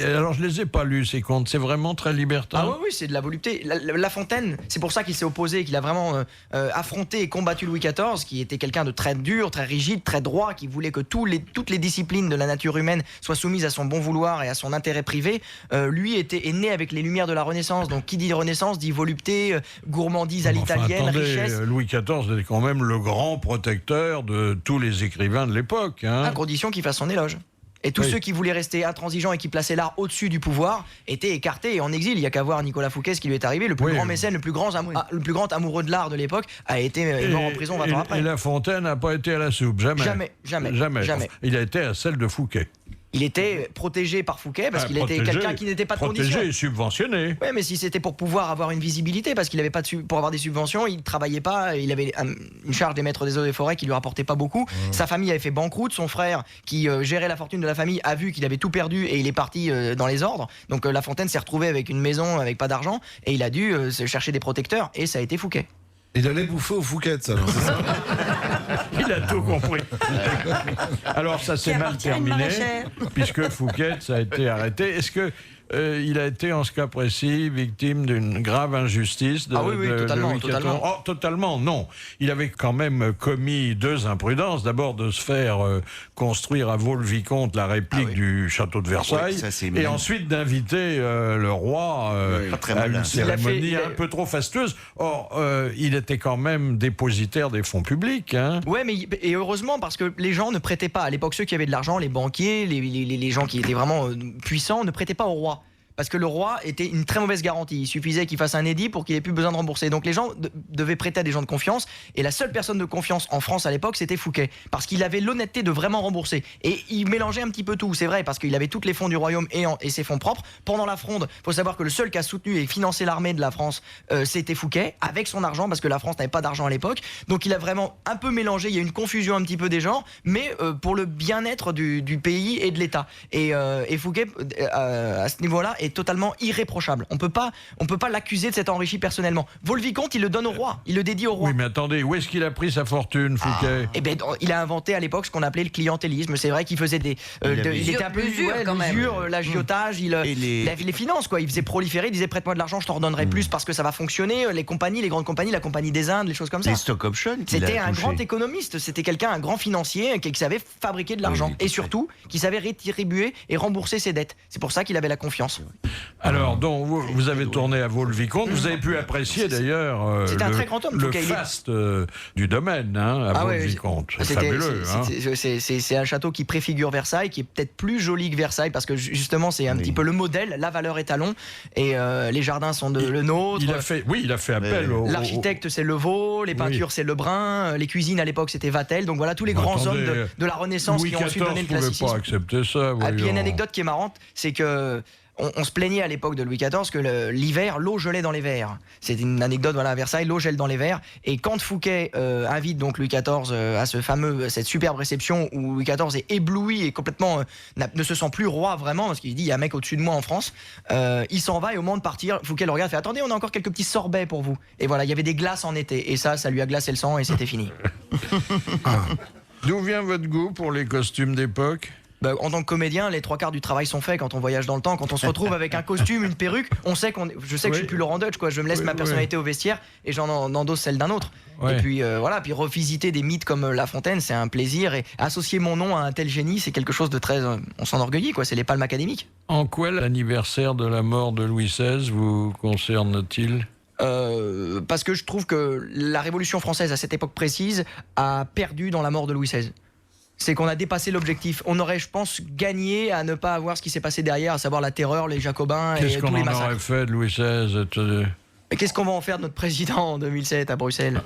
Alors, je les ai pas lus, ces contes. C'est vraiment très libertin. Ah oui, c'est de la volupté. La Fontaine, c'est pour ça qu'il s'est opposé, qu'il a vraiment affronté et combattu Louis XIV, qui était quelqu'un de très dur, très rigide, très droit, qui voulait que toutes les disciplines de la nature humaine soient soumises à son bon vouloir et à son intérêt privé. Lui est né avec les lumières de la Renaissance. Donc, qui dit Renaissance dit volupté, gourmandise à l'italienne, richesse. Louis XIV était quand même le grand protecteur de tous les écrivains de l'époque. À condition qu'il fasse son éloge. Et tous ceux qui voulaient rester intransigeants et qui plaçaient l'art au-dessus du pouvoir étaient écartés et en exil. Il n'y a qu'à voir Nicolas Fouquet, ce qui lui est arrivé. Le plus grand mécène, le plus grand amoureux de l'art de l'époque, a été mort en prison 20 ans après. Et La Fontaine n'a pas été à la soupe, jamais. Jamais. Il a été à celle de Fouquet. Il était protégé par Fouquet parce qu'il était quelqu'un qui n'était pas de condition. Protégé et subventionné. Oui, mais si c'était pour pouvoir avoir une visibilité, parce qu'il n'avait pas pour avoir des subventions, il ne travaillait pas, il avait une charge des maîtres des eaux et des forêts qui lui rapportait pas beaucoup. Sa famille avait fait banqueroute, son frère qui gérait la fortune de la famille a vu qu'il avait tout perdu et il est parti dans les ordres. Donc La Fontaine s'est retrouvé avec une maison avec pas d'argent et il a dû se chercher des protecteurs et ça a été Fouquet. Il allait bouffer au Fouquet, ça, non? Il a tout compris. Alors ça s'est mal terminé, puisque Fouquet a été arrêté. Est-ce que il a été, en ce cas précis, victime d'une grave injustice de totalement, Louis XIV? Oh, totalement, non. Il avait quand même commis 2 imprudences. D'abord, de se faire construire à Vaux-le-Vicomte la réplique du château de Versailles, et ensuite d'inviter le roi à une cérémonie un peu trop fastueuse. Or, il était quand même dépositaire des fonds publics. Hein. Ouais, et heureusement, parce que les gens ne prêtaient pas. À l'époque, ceux qui avaient de l'argent, les banquiers, les gens qui étaient vraiment puissants, ne prêtaient pas au roi. Parce que le roi était une très mauvaise garantie. Il suffisait qu'il fasse un édit pour qu'il ait plus besoin de rembourser. Donc les gens devaient prêter à des gens de confiance. Et la seule personne de confiance en France à l'époque, c'était Fouquet. Parce qu'il avait l'honnêteté de vraiment rembourser. Et il mélangeait un petit peu tout, c'est vrai, parce qu'il avait tous les fonds du royaume et ses fonds propres. Pendant la Fronde, il faut savoir que le seul qui a soutenu et financé l'armée de la France, c'était Fouquet, avec son argent, parce que la France n'avait pas d'argent à l'époque. Donc il a vraiment un peu mélangé. Il y a une confusion un petit peu des genres, mais pour le bien-être du pays et de l'État. Et Fouquet, à ce niveau-là, est totalement irréprochable. On peut pas l'accuser de s'être enrichi personnellement. Vaux-le-Vicomte, il le donne au roi, il le dédie au roi. Oui, mais attendez, où est-ce qu'il a pris sa fortune, Fouquet? Il a inventé à l'époque ce qu'on appelait le clientélisme. C'est vrai qu'il faisait il était un peu l'usure, l'agiotage, les finances, quoi. Il faisait proliférer, il disait prête-moi de l'argent, je t'en redonnerai plus parce que ça va fonctionner. Les compagnies, les grandes compagnies, la Compagnie des Indes, les choses comme ça. Les stock options. C'était un grand économiste, c'était un grand financier qui savait fabriquer de l'argent et surtout qui savait rétribuer et rembourser ses dettes. C'est pour ça qu'il avait la confiance. Alors, donc, vous avez tourné à Vaux-le-Vicomte. Vous avez pu apprécier d'ailleurs un très grand homme, le faste du domaine à Vaux-le-Vicomte. C'est fabuleux. C'est un château qui préfigure Versailles, qui est peut-être plus joli que Versailles, parce que justement, c'est un petit peu le modèle, la valeur étalon. Et les jardins sont le nôtre. Il a fait appel au... L'architecte, c'est Levaux, les peintures, c'est Lebrun, les cuisines, à l'époque, c'était Vatel. Donc voilà, tous les grands hommes de la Renaissance qui ont ensuite donné le classicisme. Louis XIV ne pouvait pas accepter ça. Et puis, il y a une anecdote qui est marrante, c'est que on se plaignait à l'époque de Louis XIV que l'hiver, l'eau gelait dans les verres. C'est une anecdote, à Versailles, l'eau gèle dans les verres. Et quand Fouquet invite donc Louis XIV à cette superbe réception où Louis XIV est ébloui et complètement ne se sent plus roi vraiment, parce qu'il dit il y a un mec au-dessus de moi en France, il s'en va et au moment de partir, Fouquet le regarde et fait attendez, on a encore quelques petits sorbets pour vous. Et voilà, il y avait des glaces en été et ça lui a glacé le sang et c'était fini. D'où vient votre goût pour les costumes d'époque? En tant que comédien, les 3/4 du travail sont faits quand on voyage dans le temps. Quand on se retrouve avec un costume, une perruque, je sais que je suis plus Laurent Deutsch, quoi. Je me laisse ma personnalité au vestiaire et j'en endosse celle d'un autre. Et puis puis revisiter des mythes comme La Fontaine, c'est un plaisir. Et associer mon nom à un tel génie, c'est quelque chose de très... on s'enorgueillit, quoi. C'est les palmes académiques. En quoi l'anniversaire de la mort de Louis XVI vous concerne-t-il? Parce que je trouve que la Révolution française, à cette époque précise, a perdu dans la mort de Louis XVI. C'est qu'on a dépassé l'objectif. On aurait, je pense, gagné à ne pas avoir ce qui s'est passé derrière, à savoir la terreur, les Jacobins et tous les massacres. Qu'est-ce qu'on en aurait fait de Louis XVI? Et qu'est-ce qu'on va en faire de notre président en 2007 à Bruxelles?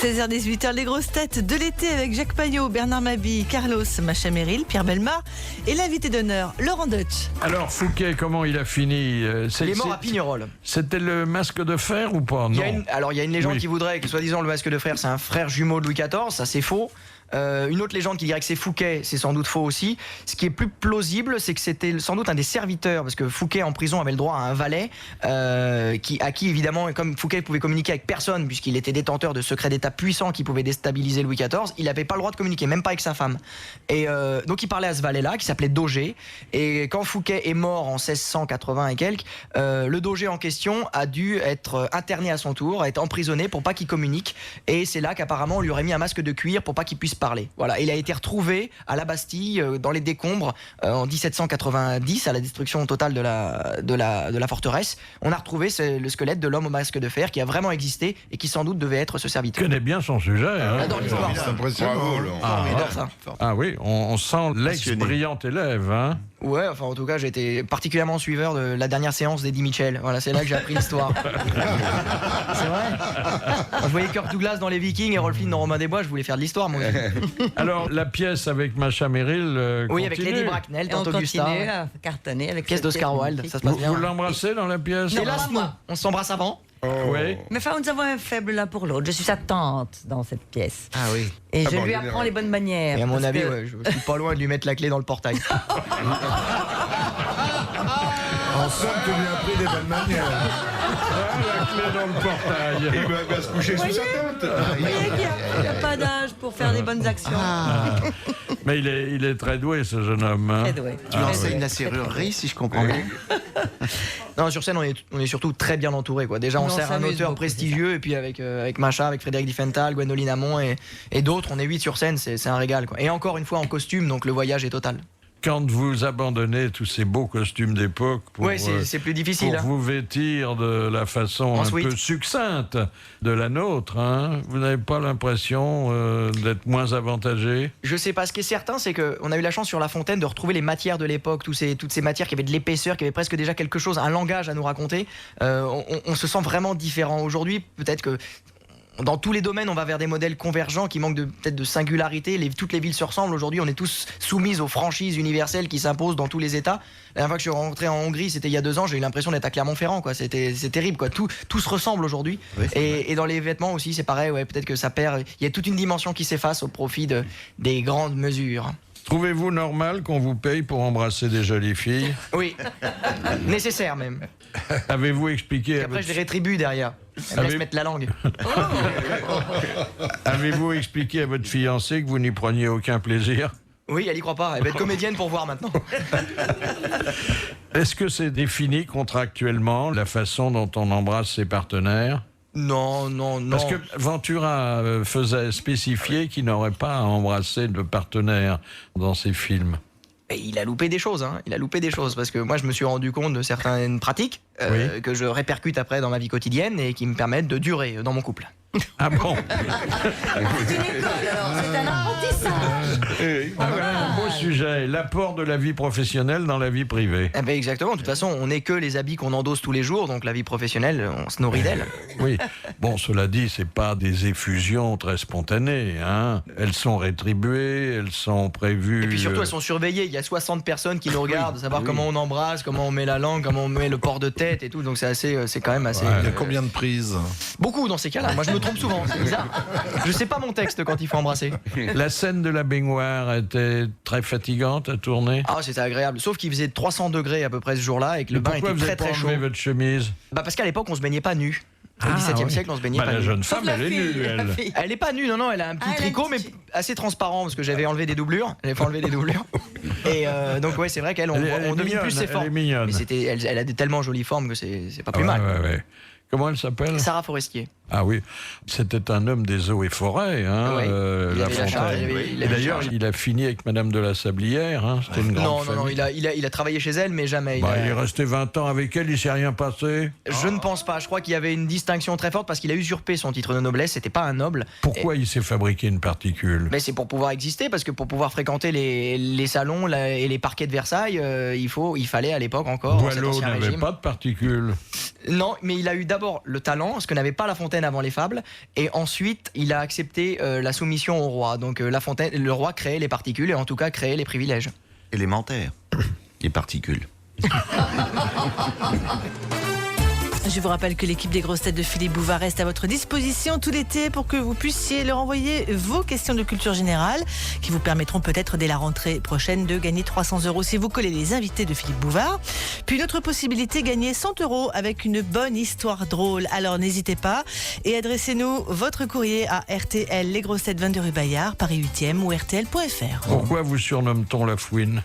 16h-18h, les grosses têtes de l'été avec Jacques Pagnot, Bernard Mabille, Carlos Macha Merrill, Pierre Bellemare et l'invité d'honneur, Laurent Deutsch. Alors Fouquet, comment il a fini? Il est mort à Pignerol. C'était le masque de fer ou pas? Non. Il y a une légende qui voudrait que, soi-disant, le masque de fer, c'est un frère jumeau de Louis XIV. Ça, c'est faux. Une autre légende qui dirait que c'est Fouquet, c'est sans doute faux aussi. Ce qui est plus plausible, c'est que c'était sans doute un des serviteurs, parce que Fouquet en prison avait le droit à un valet, à qui évidemment, comme Fouquet pouvait communiquer avec personne, puisqu'il était détenteur de secrets d'État puissants qui pouvaient déstabiliser Louis XIV, il n'avait pas le droit de communiquer, même pas avec sa femme. Et donc il parlait à ce valet-là, qui s'appelait Dauger. Et quand Fouquet est mort en 1680 et quelques, le Dauger en question a dû être interné à son tour, être emprisonné pour pas qu'il communique. Et c'est là qu'apparemment on lui aurait mis un masque de cuir pour pas qu'il puisse parler. Voilà. Il a été retrouvé à la Bastille, dans les décombres, en 1790, à la destruction totale de la forteresse. On a retrouvé le squelette de l'homme au masque de fer qui a vraiment existé et qui sans doute devait être ce serviteur. Il connaît bien son sujet. Hein. J'adore l'histoire. C'est impressionnant. J'adore ça. Ah oui, on sent l'ex-brillant élève. Hein. Ouais, enfin en tout cas j'ai été particulièrement suiveur de la dernière séance d'Eddie Mitchell. Voilà, c'est là que j'ai appris l'histoire. C'est vrai. Quand je voyais Kirk Douglas dans Les Vikings et Rolf Flynn dans Romain des Bois, je voulais faire de l'histoire moi aussi. Alors la pièce avec Macha Merrill oui, continue. avec Lady Bracknell, Et on Tante Augusta. continue à cartonner avec Pièce cette d'Oscar pièce Wilde, magnifique. ça se passe bien. Vous l'embrassez dans la pièce? Non, Hélas moi. non, on s'embrasse avant. Oui. Mais enfin, nous avons un faible l'un pour l'autre. Je suis sa tante dans cette pièce. Ah oui. Et je bon, lui général. apprends les bonnes manières. Et à mon parce avis, que- ouais, je suis pas loin de lui mettre la clé dans le portail. En somme, tu lui as appris des bonnes manières. La clé dans le portail. Il va se coucher sous sa tente. Vous voyez qu'il n'y a pas d'âge pour faire des bonnes actions. Mais il est très doué, ce jeune homme. Hein. Très doué. Tu enseignes la serrurerie, si je comprends bien. Non, sur scène, on est surtout très bien entouré. Quoi. Déjà, on On sert un s'amuse auteur beaucoup, prestigieux, et puis avec Macha, avec Frédéric Diffenthal, Gwendoline Amon et d'autres, on est 8 sur scène, c'est un régal. Quoi. Et encore une fois en costume, donc le voyage est total. Quand vous abandonnez tous ces beaux costumes d'époque pour, Ouais, c'est plus difficile. pour Hein. vous vêtir de la façon En un suite. peu succincte de la nôtre, hein, vous n'avez pas l'impression d'être moins avantagé? Je sais pas, ce qui est certain, c'est qu'on a eu la chance sur La Fontaine de retrouver les matières de l'époque, toutes ces matières qui avaient de l'épaisseur, qui avaient presque déjà quelque chose, un langage à nous raconter. On se sent vraiment différent. Aujourd'hui, peut-être que dans tous les domaines, on va vers des modèles convergents qui manquent peut-être de singularité. Toutes les villes se ressemblent. Aujourd'hui, on est tous soumis aux franchises universelles qui s'imposent dans tous les États. La dernière fois que je suis rentré en Hongrie, c'était il y a 2 ans, j'ai eu l'impression d'être à Clermont-Ferrand. C'est terrible. Quoi. Tout se ressemble aujourd'hui. Oui, Et dans les vêtements aussi, c'est pareil. Ouais, peut-être que ça perd. Il y a toute une dimension qui s'efface au profit des grandes mesures. Trouvez-vous normal qu'on vous paye pour embrasser des jolies filles? Oui, nécessaire même. Avez-vous expliqué Et à après, votre... je les rétribue derrière. Elle me laisse mettre la langue. Avez-vous expliqué à votre fiancée que vous n'y preniez aucun plaisir? Oui, elle y croit pas. Elle va être comédienne pour voir maintenant. Est-ce que c'est défini contractuellement la façon dont on embrasse ses partenaires? Non, non, non. Parce que Ventura faisait spécifier qu'il n'aurait pas à embrasser de partenaire dans ses films. Et il a loupé des choses, hein. Il a loupé des choses parce que moi je me suis rendu compte de certaines pratiques Oui. que je répercute après dans ma vie quotidienne et qui me permettent de durer dans mon couple. Ah bon? C'est une école, alors. C'est un apprentissage. Ah, voilà un beau sujet, l'apport de la vie professionnelle dans la vie privée. Eh ben exactement. De toute façon, on n'est que les habits qu'on endosse tous les jours, donc la vie professionnelle, on se nourrit d'elle. Oui. Bon, cela dit, c'est pas des effusions très spontanées. Hein. Elles sont rétribuées, elles sont prévues. Et puis surtout, elles sont surveillées. Il y a 60 personnes qui nous regardent, savoir comment on embrasse, comment on met la langue, comment on met le port de tête et tout. Donc c'est quand même assez. Il y a combien de prises? Beaucoup dans ces cas-là. Moi, je me trompe souvent. C'est bizarre. Je sais pas mon texte quand il faut embrasser. La scène de la baignoire était très fatigante à tourner. Ah, c'était agréable. Sauf qu'il faisait 300 degrés à peu près ce jour-là et que le bain Pourquoi était vous très n'avez pas très chaud. enlevé votre chemise? Bah parce qu'à l'époque, on se baignait pas nu. Au Ah, XVIIe oui. siècle, on se baignait Bah, pas la nu. jeune femme, elle est nue, elle. Elle est pas nue, non, non, elle a un petit tricot, mais assez transparent, parce que j'avais enlevé des doublures. J'avais pas enlevé des doublures. Et donc, ouais, c'est vrai qu'elle, on Elle est domine plus ses mignonne, formes. elle est mignonne. Mais elle a des tellement jolies formes que c'est pas plus Ouais, mal. ouais, ouais. Comment elle s'appelle? Sarah Forestier. Ah oui, c'était un homme des eaux et forêts, hein, Ouais. Il La avait la charge, Fontaine. il avait Et la d'ailleurs, charge. il a fini avec Madame de la Sablière, hein, c'était une grande Non, non, non, famille. il a travaillé chez elle, mais jamais. Bah, il est resté 20 ans avec elle, il s'est rien passé. Je ne pense pas. Je crois qu'il y avait une distinction très forte parce qu'il a usurpé son titre de noblesse. C'était pas un noble. Pourquoi il s'est fabriqué une particule? Mais c'est pour pouvoir exister, parce que pour pouvoir fréquenter les salons et les parquets de Versailles, il fallait à l'époque encore. dans cet Boileau ancien n'avait régime. pas de particules. Non, mais il a eu d'abord le talent, ce que n'avait pas La Fontaine avant les fables, et ensuite il a accepté la soumission au roi. Donc La Fontaine, le roi créait les particules et en tout cas créait les privilèges. Élémentaire. Les particules. Je vous rappelle que l'équipe des grosses têtes de Philippe Bouvard reste à votre disposition tout l'été pour que vous puissiez leur envoyer vos questions de culture générale qui vous permettront peut-être dès la rentrée prochaine de gagner 300 € si vous collez les invités de Philippe Bouvard. Puis une autre possibilité, gagner 100 € avec une bonne histoire drôle. Alors n'hésitez pas et adressez-nous votre courrier à RTL, les grosses têtes 22 rue Bayard, Paris 8e ou RTL.fr. Pourquoi vous surnomme-t-on la fouine?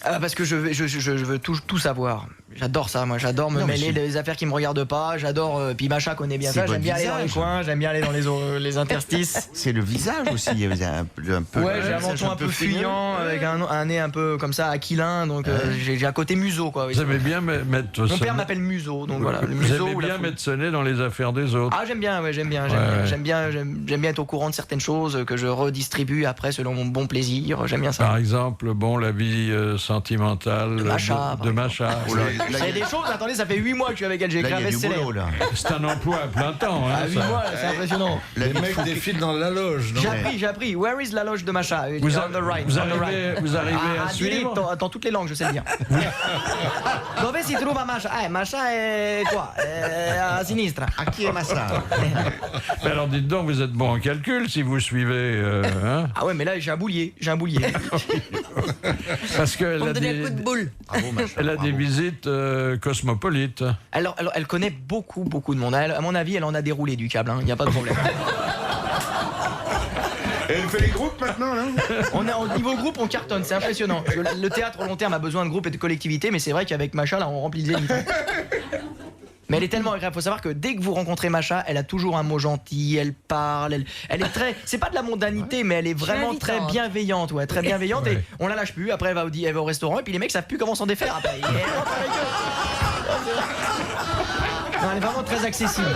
Parce que je veux tout savoir. J'adore ça, moi. J'adore me mêler des affaires qui me regardent pas. J'adore. Puis Macha connaît bien ça. J'aime bien aller dans les coins. J'aime bien aller dans les interstices. C'est le visage aussi. Il y a un peu. Ouais, j'ai un menton un peu fuyant, avec un nez un peu comme ça, aquilin. Donc j'ai un côté museau, quoi. Vous aimez bien mettre. Mon père m'appelle Museau, donc voilà. Le Vous museau aimez bien mettre ce nez dans les affaires des autres. Ah, j'aime bien, j'aime bien être au courant de certaines choses que je redistribue après selon mon bon plaisir. J'aime bien ça. Par exemple, la vie sentimentale de Macha. Il y a des choses, attendez, ça fait 8 mois que je suis avec elle, j'ai écrit un best-seller. C'est un emploi à plein temps. Hein, 8 mois, c'est impressionnant. Les mecs défilent dans la loge, non? J'ai appris. Where is la loge de Macha? Vous arrivez à suivre dans toutes les langues, je sais le dire. Dove si trova Macha? Macha est quoi? À sinistra. À qui est Macha? Alors dites donc, vous êtes bon en calcul si vous suivez. Hein? Ah ouais, mais là j'ai un boulier. Parce qu'elle a un coup de boule. Elle a des visites cosmopolites. Alors, elle connaît beaucoup de monde. À mon avis, elle en a déroulé du câble, il n'y a pas de problème. Et elle fait les groupes maintenant, là? Au niveau groupe, on cartonne, c'est impressionnant. Le théâtre long terme a besoin de groupes et de collectivités, mais c'est vrai qu'avec Macha, là, on remplit le zénith. Mais elle est tellement agréable. Il faut savoir que dès que vous rencontrez Macha, elle a toujours un mot gentil, elle parle, elle est très. C'est pas de la mondanité, mais elle est vraiment très bienveillante, très bienveillante. Et on la lâche plus. Après, elle va au restaurant, et puis les mecs savent plus comment s'en défaire. Après, elle rentre avec eux. Non, elle est vraiment très accessible.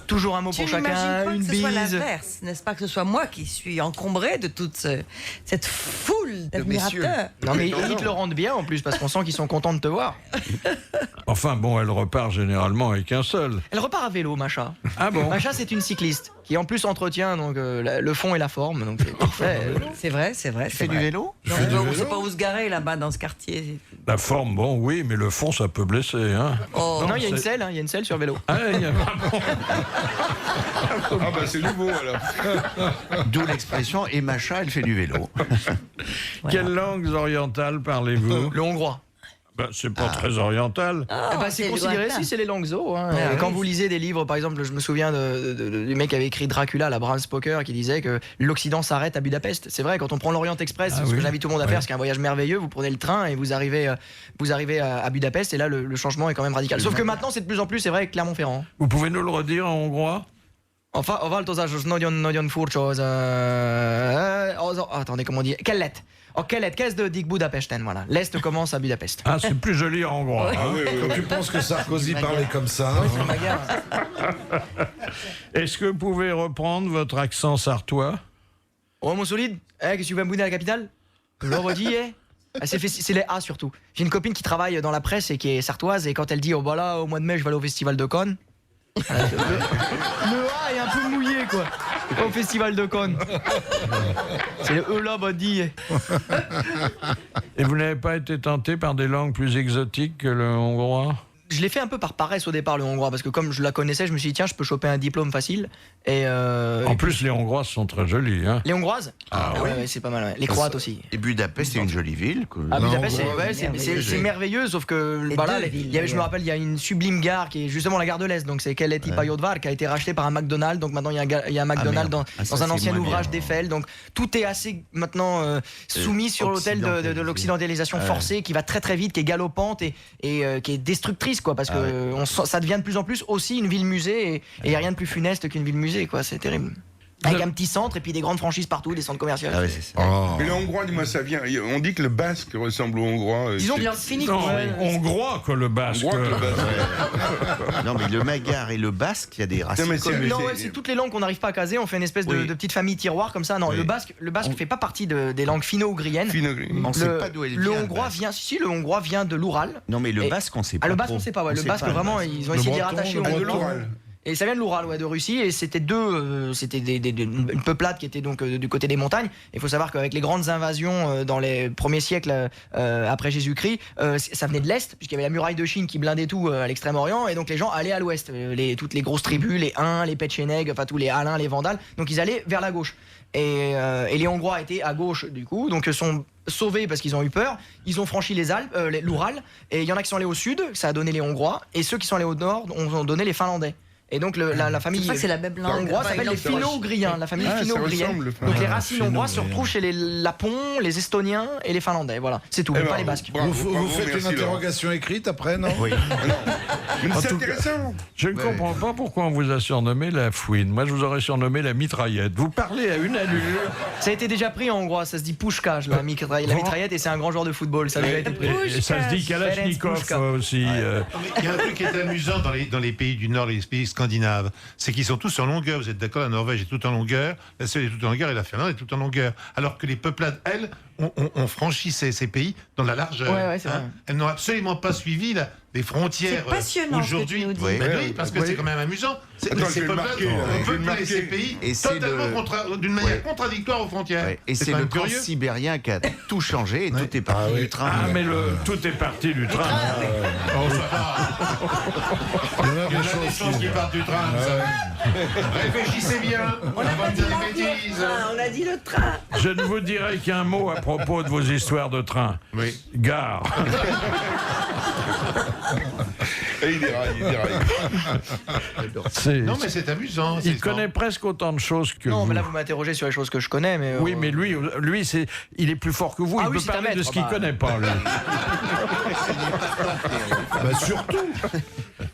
Toujours un mot pour chacun, une bise. Que ce soit l'inverse, n'est-ce pas, que ce soit moi qui suis encombré de toute cette foule d'admirateurs. Non mais ils te le rendent bien en plus parce qu'on sent qu'ils sont contents de te voir. Enfin elle repart généralement avec un seul. Elle repart à vélo, Macha. Ah bon? Macha, c'est une cycliste qui en plus entretient donc le fond et la forme, donc c'est parfait. C'est vrai. Tu fais du vélo? On ne sait pas où se garer là-bas dans ce quartier. La forme, oui, mais le fond, ça peut blesser. Hein. Non, il y a une selle sur vélo. C'est nouveau alors. D'où l'expression et Macha, elle fait du vélo. Quelle langue orientale parlez-vous? Le hongrois. C'est pas très oriental. C'est considéré si c'est les langues zo. Quand vous lisez des livres, par exemple, je me souviens du mec qui avait écrit Dracula, la Bram Stoker, qui disait que l'Occident s'arrête à Budapest. C'est vrai, quand on prend l'Orient Express, ce que j'invite tout le monde à faire, c'est un voyage merveilleux, vous prenez le train et vous arrivez à Budapest, et là le changement est quand même radical. Sauf que maintenant c'est de plus en plus, c'est vrai, Clermont-Ferrand. Vous pouvez nous le redire en hongrois? Attendez, comment on dit? Kellet. Qu'est-ce de Dick Budapesten, voilà. L'Est commence à Budapest. Ah, c'est plus joli en hongrois. Quand tu penses que Sarkozy parlait comme ça. C'est ma guerre. Est-ce que vous pouvez reprendre votre accent sartois? Oh, mon solide, qu'est-ce que tu vas me bouder à la capitale? Le redis, c'est les A surtout. J'ai une copine qui travaille dans la presse et qui est sartoise, et quand elle dit, au mois de mai, je vais aller au festival de Cannes. Le A est un peu mouillé, quoi. Au festival de Cannes. C'est le E là, dit. Et vous n'avez pas été tenté par des langues plus exotiques que le hongrois? Je l'ai fait un peu par paresse au départ, le hongrois, parce que comme je la connaissais, je me suis dit, tiens, je peux choper un diplôme facile. En plus, les hongroises sont très jolies. Hein. Les hongroises? Ouais, c'est pas mal. Ouais. Les croates aussi. Et Budapest, c'est une jolie ville. Budapest, c'est merveilleux, sauf que je me rappelle, il y a une sublime gare qui est justement la gare de l'Est, donc c'est Keleti Pályaudvar, qui a été racheté par un McDonald's, donc maintenant il y a un McDonald's dans un ancien ouvrage d'Eiffel, donc tout est assez maintenant soumis sur l'autel de l'occidentalisation forcée, qui va très très vite, qui est galopante et qui est destructrice, quoi, parce que ça devient de plus en plus aussi une ville musée, et il n'y a rien de plus funeste qu'une ville musée, quoi, c'est terrible. Avec un petit centre et puis des grandes franchises partout, des centres commerciaux. Mais le hongrois, dis-moi, ça vient. On dit que le basque ressemble au hongrois. Disons qu'il fini. Hongrois que le basque. Non, mais le magyar et le basque, il y a des racines. Non, c'est toutes les langues qu'on n'arrive pas à caser. On fait une espèce de petite famille tiroir comme ça. Non, le basque fait pas partie des langues finno-ougriennes. On ne sait pas d'où elle vient. Le hongrois vient. Si, le hongrois vient de l'Oural. Non, mais le basque, on ne sait pas. Le basque, on ne sait pas. Le basque, vraiment, ils ont essayé d'y rattacher au de l'Oural. Et ça vient de l'Oural, ouais, de Russie, et c'était une peuplade qui était donc du côté des montagnes. Il faut savoir qu'avec les grandes invasions dans les premiers siècles après Jésus-Christ, ça venait de l'Est, puisqu'il y avait la muraille de Chine qui blindait tout à l'Extrême-Orient, et donc les gens allaient à l'Ouest. Toutes les grosses tribus, les Huns, les Petchénègues, enfin tous les Alains, les Vandales, donc ils allaient vers la gauche. Et les Hongrois étaient à gauche du coup, donc sont sauvés parce qu'ils ont eu peur. Ils ont franchi les Alpes, l'Oural, et il y en a qui sont allés au sud, ça a donné les Hongrois, et ceux qui sont allés au nord ont donné les Finlandais. Et donc la famille c'est la même langue. hongroise s'appelle les Finno-Ougriens, la famille Finno-Ougrienne. Donc les racines hongroises se retrouvent chez les Lapons, les Estoniens et les Finlandais. Voilà, c'est tout, pas les Basques. Vous faites une interrogation écrite après, non? Oui. Mais c'est intéressant. Je ne comprends pas pourquoi on vous a surnommé la fouine. Moi, je vous aurais surnommé la mitraillette. Vous parlez à une allure. Ça a été déjà pris en hongrois, ça se dit Pushkash, la mitraillette, et c'est un grand joueur de football. Ça a déjà été pris. Et ça se dit Kalachnikov aussi. Il y a un truc qui est amusant dans les pays du Nord, les pays scandinaves, c'est qu'ils sont tous en longueur. Vous êtes d'accord, la Norvège est toute en longueur, la Suède est toute en longueur et la Finlande est toute en longueur. Alors que les peuplades, elles, ont franchi ces pays dans la largeur. Ouais, c'est vrai. Elles n'ont absolument pas suivi les frontières aujourd'hui. Oui, parce que c'est quand même amusant. Ces peuplades ont peuplé ces pays totalement d'une manière contradictoire aux frontières. Ouais. Et c'est le transsibérien qui a tout changé et tout est parti du train. Ah, mais tout est parti du train. Il y a des choses qui partent du train. Réfléchissez bien. On a dit le train. Je ne vous dirai qu'un mot à propos de vos histoires de train. Oui. Gare. Et il déraille. Non, mais c'est amusant. Il connaît presque autant de choses que vous. Non, mais là, vous m'interrogez sur les choses que je connais. Mais oui, mais lui il est plus fort que vous. Ah Il oui, peut c'est un parler de maître, ce qu'il connaît pas, lui. Surtout.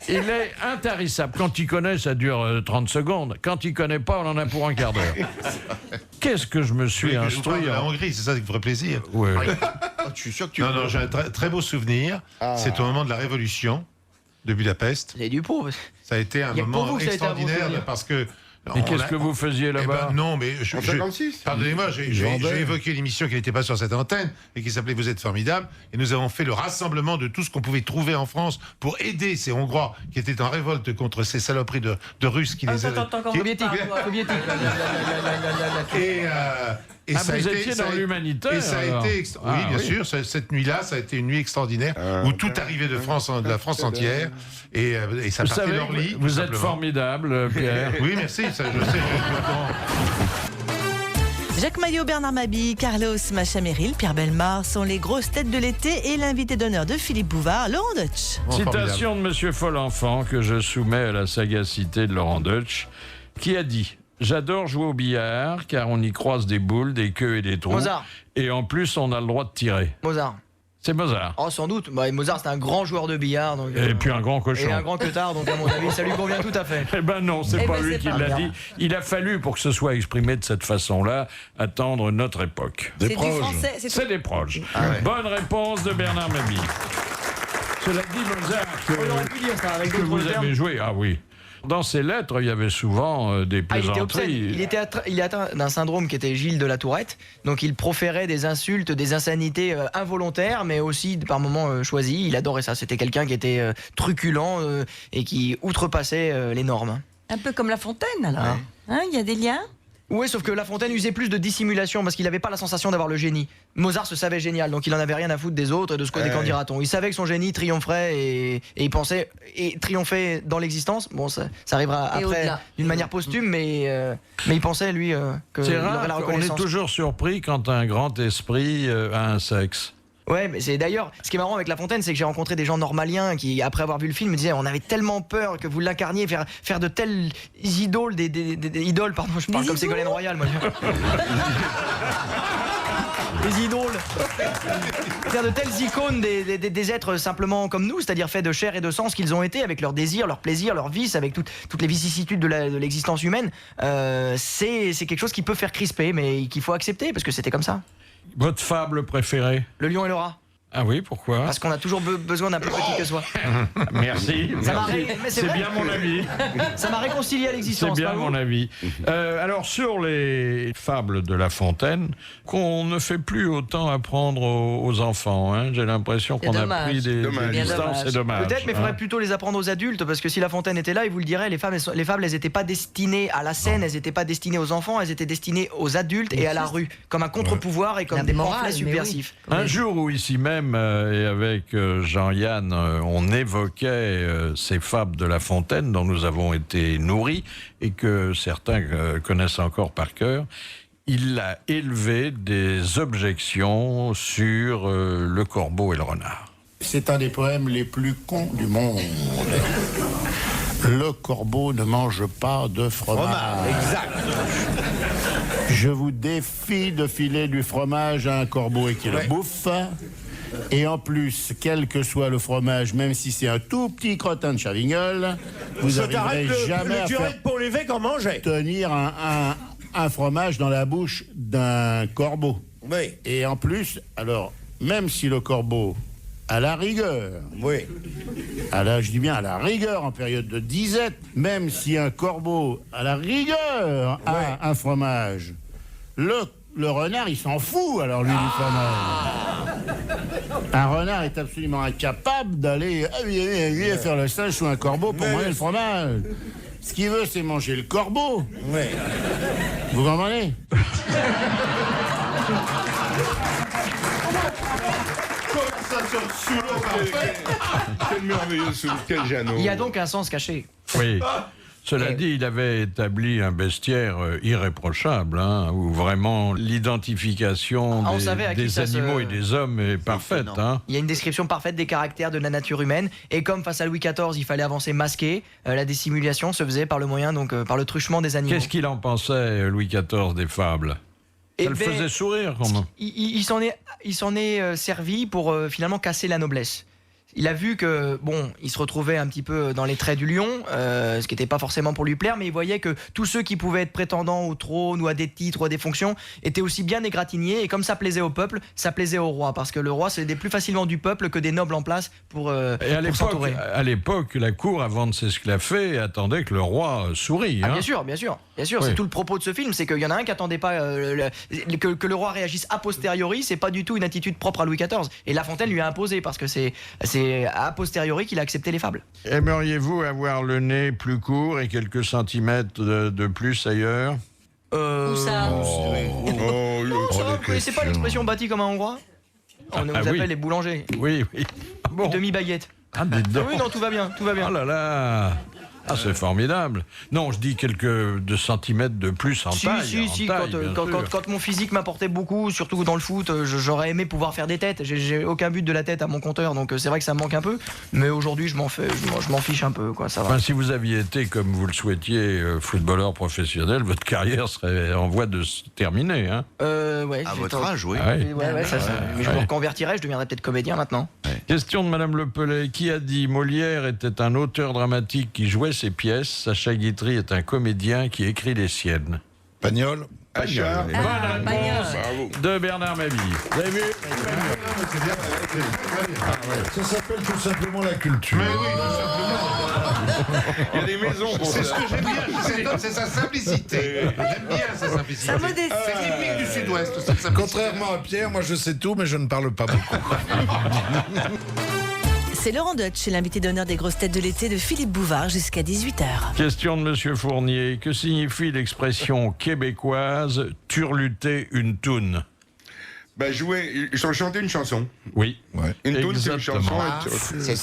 Il est intarissable. Quand il connaît, ça dure 30 secondes. Quand il connaît pas, on en a pour un quart d'heure. Qu'est-ce que je me suis instruit La Hongrie, c'est ça qui vous ferait plaisir. Oui. Je suis sûr que Non, j'ai un très beau souvenir. C'est au moment de la Révolution de Budapest. C'est du pauvre. Ça a été un moment extraordinaire parce que. Et qu'est-ce que vous faisiez là-bas? Non, mais En 56. pardonnez-moi, j'ai évoqué l'émission qui n'était pas sur cette antenne et qui s'appelait Vous êtes formidable. Et nous avons fait le rassemblement de tout ce qu'on pouvait trouver en France pour aider ces Hongrois qui étaient en révolte contre ces saloperies de Russes qui les aidaient. Soviétique. Et ça vous a été, étiez dans l'humanitaire. Et ça a été, oui, bien sûr, cette nuit-là, ça a été une nuit extraordinaire où tout arrivait de la France entière et ça Vous partait savez, d'Orly. vous êtes formidable, Pierre. Oui, merci, ça, je sais. Jacques Maillot, Bernard Mabille, Carlos Machameril, Pierre Bellemare sont les grosses têtes de l'été et l'invité d'honneur de Philippe Bouvard, Laurent Deutsch. Citation de Monsieur Folenfant que je soumets à la sagacité de Laurent Deutsch, qui a dit: j'adore jouer au billard car on y croise des boules, des queues et des trous. Mozart. Et en plus, on a le droit de tirer. Mozart. C'est Mozart. Oh, sans doute. Mozart, c'était un grand joueur de billard. Donc, et puis un grand cochon. Et un grand queutard, donc à mon avis, ça lui convient tout à fait. Eh ben non, c'est pas lui qui l'a dit. Il a fallu, pour que ce soit exprimé de cette façon-là, attendre notre époque. C'est du français. C'est des proches. Bonne réponse de Bernard Mabille. Cela dit, Mozart, On aurait pu dire ça avec que d'autres vous termes. avez joué, ah oui. Dans ses lettres, il y avait souvent des plaisanteries. Il était atteint d'un syndrome qui était Gilles de la Tourette. Donc il proférait des insultes, des insanités involontaires, mais aussi par moments choisies. Il adorait ça. C'était quelqu'un qui était truculent et qui outrepassait les normes. Un peu comme La Fontaine, alors. Hein, il y a des liens? Oui, sauf que La Fontaine usait plus de dissimulation parce qu'il n'avait pas la sensation d'avoir le génie. Mozart se savait génial, donc il en avait rien à foutre des autres et de ce côté qu'en dira-t-on. Il savait que son génie triompherait et il pensait et triompher dans l'existence. Bon, ça arrivera après d'une manière posthume, mais il pensait lui que c'est il aurait rare. la On est reconnaissance. toujours surpris quand un grand esprit a un sexe. Ouais, mais c'est d'ailleurs, ce qui est marrant avec La Fontaine, c'est que j'ai rencontré des gens normaliens qui, après avoir vu le film, me disaient on avait tellement peur que vous l'incarniez, faire de telles idoles, des idoles, pardon, je parle comme Ségolène Royal, moi. Des idoles. Faire de telles icônes des êtres simplement comme nous, c'est-à-dire faits de chair et de sang, ce qu'ils ont été, avec leurs désirs, leurs plaisirs, leurs vices, avec toutes les vicissitudes de l'existence humaine. C'est quelque chose qui peut faire crisper, mais qu'il faut accepter, parce que c'était comme ça. Votre fable préférée? Le lion et le rat. Ah oui, pourquoi? Parce qu'on a toujours besoin d'un plus petit que soi. Merci. C'est vrai. bien mon avis. Ça m'a réconcilié à l'existence. C'est bien pas mon vous avis. Alors, sur les fables de La Fontaine, qu'on ne fait plus autant apprendre aux enfants. Hein. J'ai l'impression qu'on a pris des distances. C'est dommage. Peut-être, mais il faudrait plutôt les apprendre aux adultes, parce que si La Fontaine était là, il vous le dirait, les fables, elles n'étaient pas destinées à la scène, elles n'étaient pas destinées aux enfants, elles étaient destinées aux adultes et à la rue, comme un contre-pouvoir et comme des pamphlets subversifs. Un jour où ici même, et avec Jean-Yann, on évoquait ces fables de La Fontaine dont nous avons été nourris et que certains connaissent encore par cœur, il a élevé des objections sur le corbeau et le renard. C'est un des poèmes les plus cons du monde. Le corbeau ne mange pas de fromage. Exact. Je vous défie de filer du fromage à un corbeau et qu'il le bouffe. Et en plus, quel que soit le fromage, même si c'est un tout petit crottin de Chavignol, vous n'arriverez jamais à faire pour l'évêque en mangeait. tenir un fromage dans la bouche d'un corbeau. Oui. Et en plus, alors, même si le corbeau, à la rigueur, je dis bien à la rigueur en période de disette, même si un corbeau, à la rigueur, a un fromage, le renard, il s'en fout, alors, lui, du fromage. Un renard est absolument incapable d'aller faire le singe sous un corbeau pour manger le fromage. Ce qu'il veut, c'est manger le corbeau. Vous comprenez? Quel merveilleux souffle, quel Jeannot. Il y a donc un sens caché. Oui. Cela dit, il avait établi un bestiaire irréprochable, hein, où vraiment l'identification des animaux et des hommes est parfaite. Hein. Il y a une description parfaite des caractères de la nature humaine, et comme face à Louis XIV, il fallait avancer masqué, la dissimulation se faisait par le moyen, donc par le truchement des animaux. Qu'est-ce qu'il en pensait, Louis XIV, des fables? Ça le faisait sourire, comment? Il s'en est servi pour finalement casser la noblesse. Il a vu que, bon, il se retrouvait un petit peu dans les traits du lion, ce qui n'était pas forcément pour lui plaire, mais il voyait que tous ceux qui pouvaient être prétendants au trône ou à des titres ou à des fonctions étaient aussi bien égratignés, et comme ça plaisait au peuple, ça plaisait au roi, parce que le roi s'aidait plus facilement du peuple que des nobles en place pour s'entourer. À l'époque, la cour, avant de s'esclaffer, attendait que le roi sourie. Ah, hein. bien sûr, Oui. c'est tout le propos de ce film, c'est qu'il y en a un qui attendait pas que le roi réagisse a posteriori, c'est pas du tout une attitude propre à Louis XIV, et La Fontaine lui a imposé, parce que c'est a posteriori qu'il a accepté les fables. Aimeriez-vous avoir le nez plus court et quelques centimètres de plus ailleurs? Où ça? Vous connaissez pas l'expression bâti comme un Hongrois? On vous appelle les boulangers. Oui. Ah bon? Demi-baguette. Ah, dites donc. Oui, non, tout va bien. Oh là là. Ah, c'est formidable. Non, je dis quelques centimètres de plus en taille. Si, taille, quand mon physique m'apportait beaucoup, surtout dans le foot, j'aurais aimé pouvoir faire des têtes. J'ai aucun but de la tête à mon compteur, donc c'est vrai que ça me manque un peu. Mais aujourd'hui, je m'en fiche un peu, quoi. Ça va. Enfin, si vous aviez été, comme vous le souhaitiez, footballeur professionnel, votre carrière serait en voie de se terminer. Hein. Ouais. À votre âge, oui. Mais je me reconvertirais, je deviendrais peut-être comédien maintenant. Question de Madame Le Pellet. Qui a dit Molière était un auteur dramatique qui jouait ses pièces? Sacha Guitry est un comédien qui écrit les siennes. Pagnol. Achard. Bonne réponse de Bernard Mabille. Vous avez vu? Ça s'appelle tout simplement la culture. Mais oui, tout simplement. Il y a des maisons pour ça. C'est ce que j'aime bien chez cet homme, c'est sa simplicité. J'aime bien sa simplicité. Sa modestie. C'est typique du Sud-Ouest, cette simplicité. Contrairement à Pierre, moi je sais tout, mais je ne parle pas beaucoup. C'est Laurent Deutsch, l'invité d'honneur des grosses têtes de l'été de Philippe Bouvard jusqu'à 18h. Question de Monsieur Fournier. Que signifie l'expression québécoise « turluter une toune » ? Chanter une chanson. Oui. Une toune, c'est une chanson.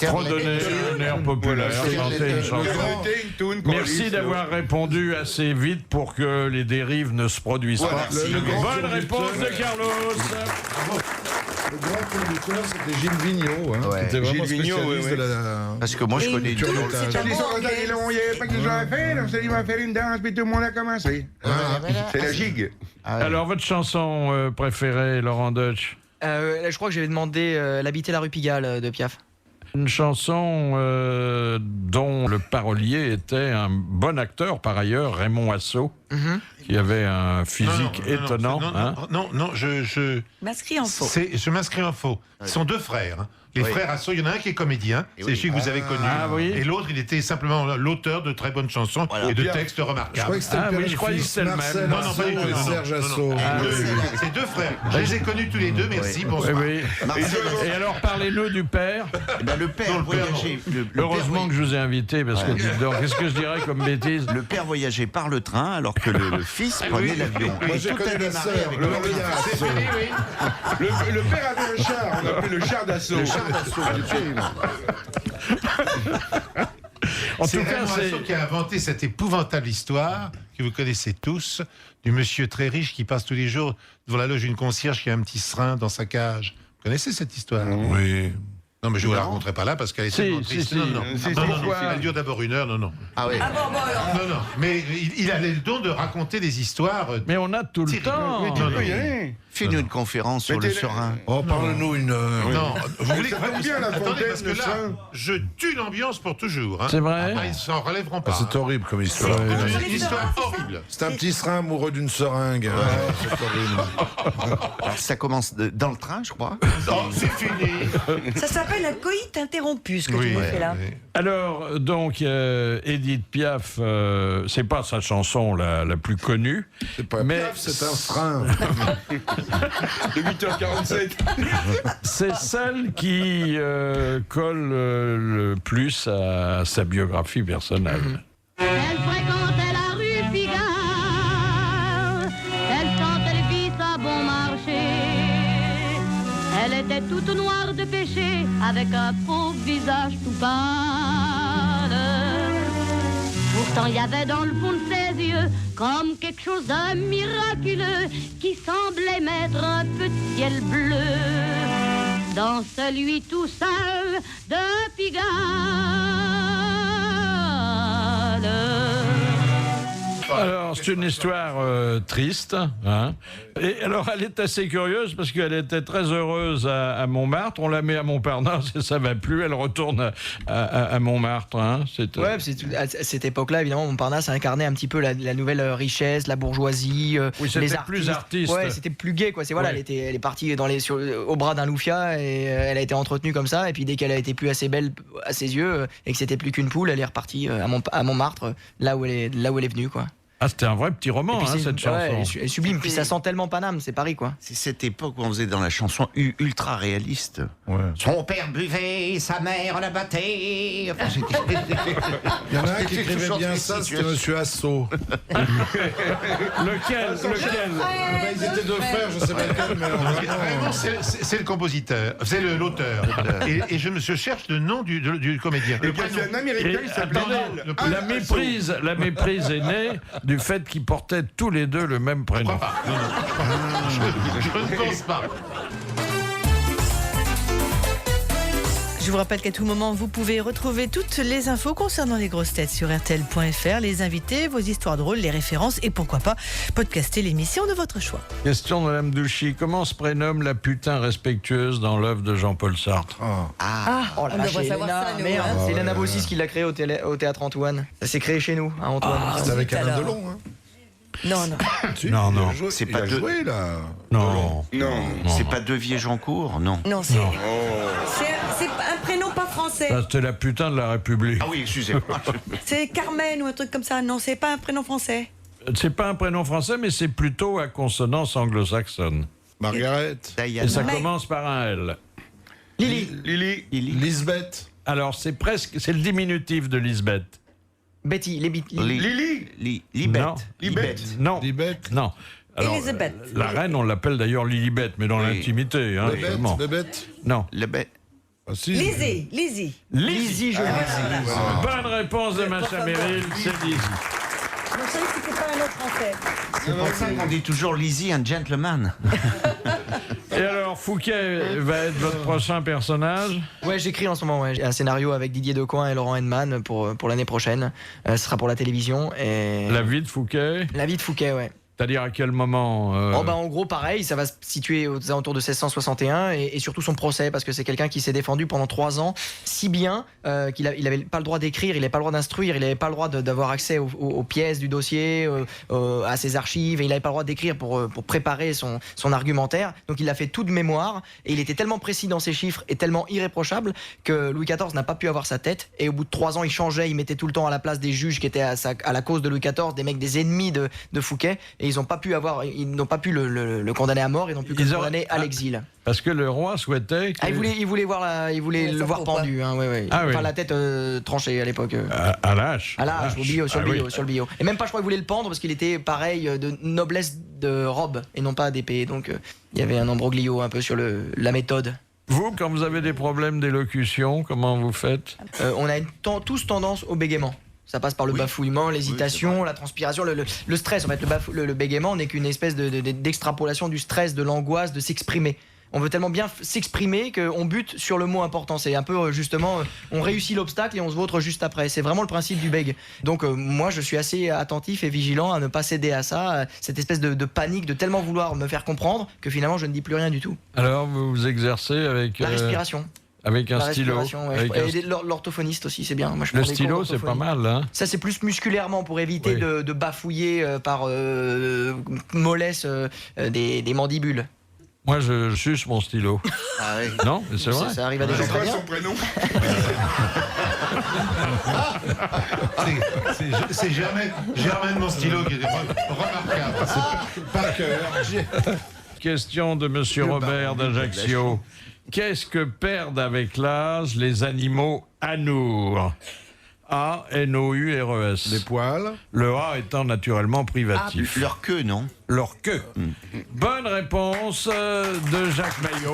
Fredonner un air populaire, chanter une chanson. Merci d'avoir répondu assez vite pour que les dérives ne se produisent pas. Bonne réponse de Carlos. Le grand producteur, c'était Gilles Vigneault, hein, qui était vraiment spécialiste de la... Parce que moi, je connais tout. Il n'y avait pas que les gens à faire, on s'est dit, on va faire une danse, puis tout le monde a commencé. C'est la gigue. Alors, votre chanson préférée, Laurent Deutsch? Je crois que j'avais demandé l'habiter la rue Pigalle de Piaf. Une chanson dont le parolier était un bon acteur, par ailleurs, Raymond Assau. qui avait un physique étonnant. Non, je m'inscris en faux. Je m'inscris en faux. Ce sont deux frères. Hein. Les frères Asso, il y en a un qui est comédien, c'est celui que vous avez connu. Et l'autre, il était simplement l'auteur de très bonnes chansons et de textes remarquables. Je croyais que c'était le même. Non, pas du tout. Serge Asso. C'est deux frères. Je les ai connus tous les deux, merci, bonsoir. Et alors, parlez-nous du père. Le père voyageait. Heureusement que je vous ai invité, parce que dites donc, qu'est-ce que je dirais comme bêtise? Le père voyageait par le train, alors que le fils prenait l'avion. Moi, j'ai connu la sœur, Gloria Asso. Le père avait le char, on appelait le char d'assaut. C'est Raymond Asso qui a inventé cette épouvantable histoire que vous connaissez tous, du monsieur très riche qui passe tous les jours devant la loge d'une concierge qui a un petit serin dans sa cage. Vous connaissez cette histoire? Oui. Non, mais je ne vous la raconterai pas là parce qu'elle est tellement triste. Non, elle dure d'abord 1 heure, non. Ah oui. Non, mais il a le don de raconter des histoires. Mais on a tout le temps. Fais-nous une conférence sur le serin. Oh, parle-nous 1 heure. Non, vous voulez que bien la attendez, parce que fontaine, là, je tue l'ambiance pour toujours. Hein. C'est vrai. Ils s'en relèveront pas. C'est horrible comme histoire. C'est une histoire horrible. C'est un petit serin amoureux d'une seringue. C'est horrible. Ça commence dans le train, je crois. Non, c'est fini. Ça s'appelle un coït interrompu, ce que tu nous fais là. Alors, donc, Edith Piaf, c'est pas sa chanson la plus connue. C'est pas Piaf, c'est un frein. De 8h47. C'est celle qui colle le plus à sa biographie personnelle. Elle fréquentait la rue Pigalle, elle sentait les vices à bon marché. Elle était toute noire de péché, avec un pauvre visage tout pâle. Pourtant, il y avait dans le fond de ses yeux comme quelque chose de miraculeux qui semblait mettre un peu de ciel bleu dans celui tout seul de Pigalle. Alors, c'est une histoire triste. Hein. Et alors, elle est assez curieuse parce qu'elle était très heureuse à Montmartre. On la met à Montparnasse et ça va plus. Elle retourne à Montmartre. Hein. Ouais, à cette époque-là, évidemment, Montparnasse incarnait un petit peu la nouvelle richesse, la bourgeoisie, oui, les artistes. Plus artiste. Ouais, c'était plus gai, quoi. C'est voilà, elle est partie au bras d'un loufia et elle a été entretenue comme ça. Et puis dès qu'elle a été plus assez belle à ses yeux et que c'était plus qu'une poule, elle est repartie à Montmartre, là où elle est venue, quoi. Ah, c'était un vrai petit roman, hein, cette chanson. Ouais, elle est sublime. Puis ça sent tellement Paname, c'est Paris, quoi. C'est cette époque où on faisait dans la chanson ultra réaliste. Ouais. Son père buvait, sa mère la battait. Enfin, il y en a un qui écrivait bien ça, c'était Monsieur Asso. Lequel Ils étaient deux frères, je sais pas lequel, mais vraiment, c'est le compositeur, c'est l'auteur. Et je cherche le nom du comédien. Et il y a un Américain qui s'appelait la méprise est née du fait qu'ils portaient tous les deux le même prénom. Non, je ne pense pas. Je vous rappelle qu'à tout moment, vous pouvez retrouver toutes les infos concernant les grosses têtes sur RTL.fr, les invités, vos histoires drôles, les références et pourquoi pas podcaster l'émission de votre choix. Question de Mme Douchy. Comment se prénomme la putain respectueuse dans l'œuvre de Jean-Paul Sartre? On devrait savoir ça, nous. Merde, Hein. c'est Hélène Abossis qui l'a créé au Théâtre Antoine. Ça s'est créé chez nous, à Antoine. c'est avec Alain Delon, hein. Non. Non. C'est pas deux. Joué, là. Non. C'est pas Devier-Jancourt, non. Non, c'est un prénom pas français. C'était la putain de la République. Ah oui, excusez-moi. C'est Carmen ou un truc comme ça. Non, c'est pas un prénom français. C'est pas un prénom français, mais c'est plutôt à consonance anglo-saxonne. Margaret. Et ça commence par un L. Lily. Lisbeth. Alors, c'est le diminutif de Lisbeth. Betty. Libette. Non. Libette. Non. Alors, Elisabeth. la reine, on l'appelle d'ailleurs Lilibet, mais dans l'intimité. Hein, Bébête. Non. Ah, si. Lizzie. Lizzie, je Bonne réponse de Macha Merrill, c'est Lizzie. Je savais que c'était pas un autre français. C'est pour ça qu'on dit toujours Lizzie, un gentleman. Et alors, Fouquet va être votre prochain personnage? Ouais, j'écris en ce moment un scénario avec Didier Decoing et Laurent Henneman pour l'année prochaine. Ce sera pour la télévision. Et... La vie de Fouquet? La vie de Fouquet, ouais. C'est-à-dire à quel moment En gros, pareil, ça va se situer aux alentours de 1661 et surtout son procès, parce que c'est quelqu'un qui s'est défendu pendant 3 ans, si bien qu'il n'avait pas le droit d'écrire, il n'avait pas le droit d'instruire, il n'avait pas le droit d'avoir accès aux pièces du dossier, à ses archives, et il n'avait pas le droit d'écrire pour préparer son argumentaire. Donc il a fait tout de mémoire, et il était tellement précis dans ses chiffres et tellement irréprochable que Louis XIV n'a pas pu avoir sa tête, et au bout de 3 ans, il changeait, il mettait tout le temps à la place des juges qui étaient à la cause de Louis XIV, des mecs, des ennemis de Fouquet, et ils n'ont pas pu le condamner à mort, ils n'ont pu le condamner à l'exil. Parce que le roi souhaitait que... il voulait le voir pendu, hein, enfin la tête tranchée à l'époque. À l'âge. À l'âge, sur le billot. Et même pas, je crois qu'il voulait le pendre parce qu'il était pareil de noblesse de robe et non pas d'épée. Donc il y avait un imbroglio un peu sur la méthode. Vous, quand vous avez des problèmes d'élocution, comment vous faites? On a tous tendance au bégaiement. Ça passe par le bafouillement, l'hésitation, la transpiration, le stress. En fait, le bégaiement n'est qu'une espèce d'extrapolation du stress, de l'angoisse, de s'exprimer. On veut tellement bien s'exprimer qu'on bute sur le mot important. C'est un peu justement, on réussit l'obstacle et on se vautre juste après. C'est vraiment le principe du bègue. Donc moi, je suis assez attentif et vigilant à ne pas céder à ça, cette espèce de panique, de tellement vouloir me faire comprendre que finalement, je ne dis plus rien du tout. Alors, vous vous exercez avec... La respiration. Avec un stylo. Ouais. Et l'orthophoniste aussi, c'est bien. Moi, le stylo, c'est pas mal. Hein. Ça, c'est plus musculairement pour éviter de bafouiller par mollesse des mandibules. Moi, je suce mon stylo. Ah oui. Non, mais c'est vrai. Ça arrive à des gens très bien. Son prénom? C'est Germaine mon stylo qui est remarquable. Par cœur. Question de Monsieur Robert d'Ajaccio. Qu'est-ce que perdent avec l'âge les animaux anours? A-N-O-U-R-E-S. Les poils. Le A étant naturellement privatif. Leur queue, non? Leur queue. Bonne réponse de Jacques Maillot.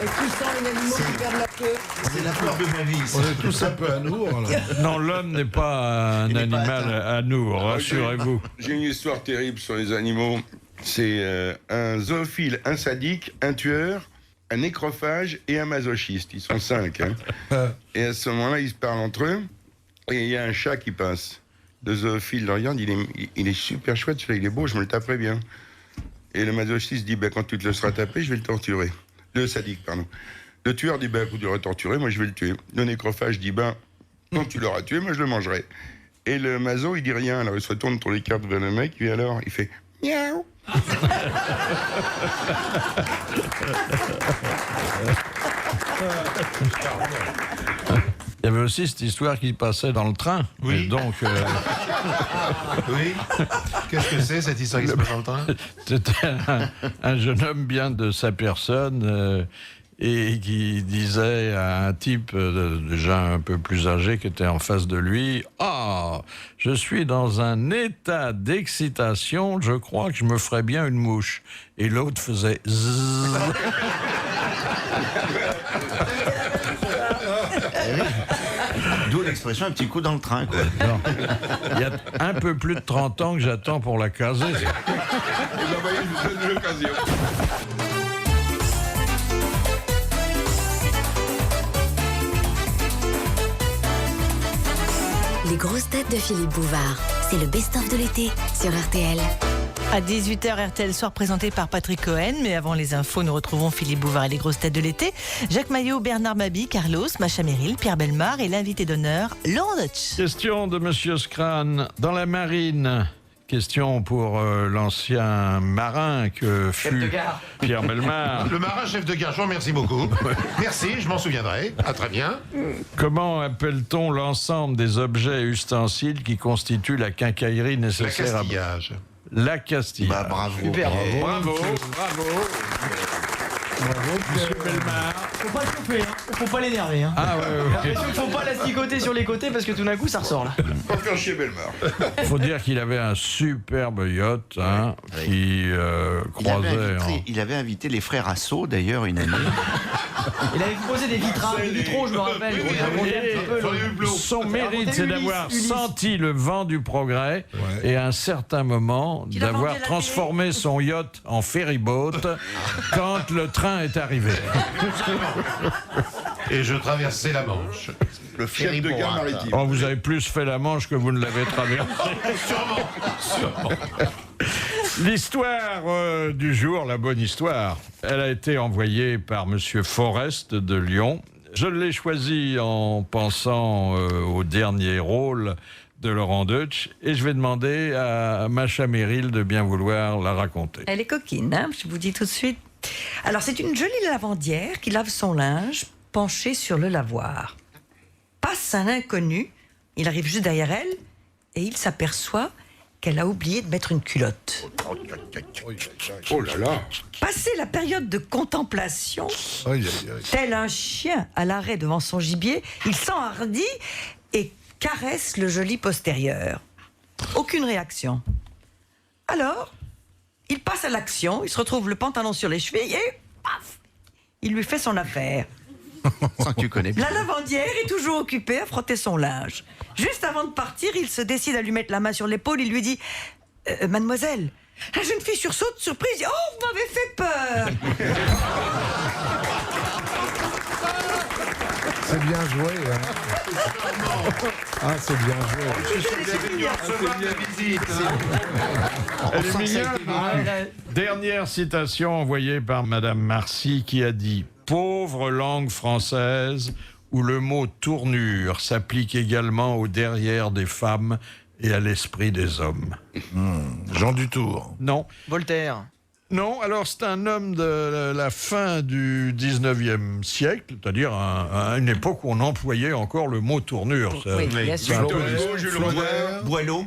Et qui sont les animaux qui perdent leur queue? C'est la peur de ma vie. On est tous un peu anours. Non, l'homme n'est pas un animal anours, rassurez-vous. J'ai une histoire terrible sur les animaux. C'est un zoophile, un sadique, un tueur, un nécrophage et un masochiste. Ils sont 5. Hein. Et à ce moment-là, ils se parlent entre eux. Et il y a un chat qui passe. Le zoophile le regarde, il est super chouette, celui-là, il est beau, je me le taperai bien. Et le masochiste dit, quand tu te le seras tapé, je vais le torturer. Le sadique, pardon. Le tueur dit, quand tu l'auras torturé, moi je vais le tuer. Le nécrophage dit, quand tu l'auras tué, moi je le mangerai. Et le maso, il dit rien, alors il se retourne pour les cartes vers le mec, et alors il fait, miaou. Il y avait aussi cette histoire qui passait dans le train. Oui. Et donc, oui. Qu'est-ce que c'est cette histoire qui se passe dans le train? C'était un jeune homme bien de sa personne et qui disait à un type déjà un peu plus âgé qui était en face de lui, « Ah, je suis dans un état d'excitation, je crois que je me ferais bien une mouche. » Et l'autre faisait « Zzzz ». D'où l'expression un petit coup dans le train, quoi. Non. Il y a un peu plus de 30 ans que j'attends pour la caser. Et voyez, je vous donne l'occasion. Les grosses têtes de Philippe Bouvard. C'est le best-of de l'été sur RTL. À 18h, RTL Soir présenté par Patrick Cohen. Mais avant les infos, nous retrouvons Philippe Bouvard et les grosses têtes de l'été. Jacques Maillot, Bernard Mabie, Carlos, Macha Merrill, Pierre Bellemare et l'invité d'honneur, Laurent Deutsch. Question de Monsieur Scran. Dans la marine, question pour l'ancien marin que fut Pierre Bellemare. Le marin chef de gare, je vous remercie beaucoup. Merci, je m'en souviendrai. Ah, très bien. Comment appelle-t-on l'ensemble des objets et ustensiles qui constituent la quincaillerie nécessaire La Castillage. Bravo. Super. Bravo. Monsieur Bellemare. Faut pas le chauffer, hein. Faut pas l'énerver. Hein. Ah ouais. J'ai l'impression qu'il faut pas l'asticoter sur les côtés parce que tout d'un coup ça ressort là. Pas faire chier Bellemare. Il faut dire qu'il avait un superbe yacht qui croisait. Il avait invité les frères Assaut d'ailleurs une année. Il avait posé des vitraux, je me rappelle. Son mérite, c'est d'avoir senti le vent du progrès et à un certain moment d'avoir transformé son yacht en ferryboat quand le train est arrivé. Et je traversais la Manche. Le chef de gare maritime. Oh, vous avez plus fait la Manche que vous ne l'avez traversée. Sûrement. L'histoire du jour, la bonne histoire, elle a été envoyée par Monsieur Forest de Lyon. Je l'ai choisie en pensant au dernier rôle de Laurent Deutsch et je vais demander à Macha Merrill de bien vouloir la raconter. Elle est coquine, hein, je vous dis tout de suite. Alors, c'est une jolie lavandière qui lave son linge penchée sur le lavoir. Passe un inconnu, il arrive juste derrière elle et il s'aperçoit qu'elle a oublié de mettre une culotte. Oh là là. Passé la période de contemplation, tel un chien à l'arrêt devant son gibier, il s'enhardit et caresse le joli postérieur. Aucune réaction. Alors, il passe à l'action, il se retrouve le pantalon sur les chevilles et paf, il lui fait son affaire. Ça, tu connais bien. La lavandière est toujours occupée à frotter son linge. Juste avant de partir, il se décide à lui mettre la main sur l'épaule. Il lui dit Mademoiselle, la jeune fille sursaute, surprise. Oh, vous m'avez fait peur. C'est bien joué, hein. Ah, c'est bien joué. Elle est mignonne. Dernière citation envoyée par Madame Marcy qui a dit « Pauvre langue française où le mot tournure s'applique également au derrière des femmes et à l'esprit des hommes. Jean Dutour. Non. Voltaire. Non, alors c'est un homme de la fin du 19e siècle, c'est-à-dire à une époque où on employait encore le mot tournure. Oui, bien sûr. Boileau.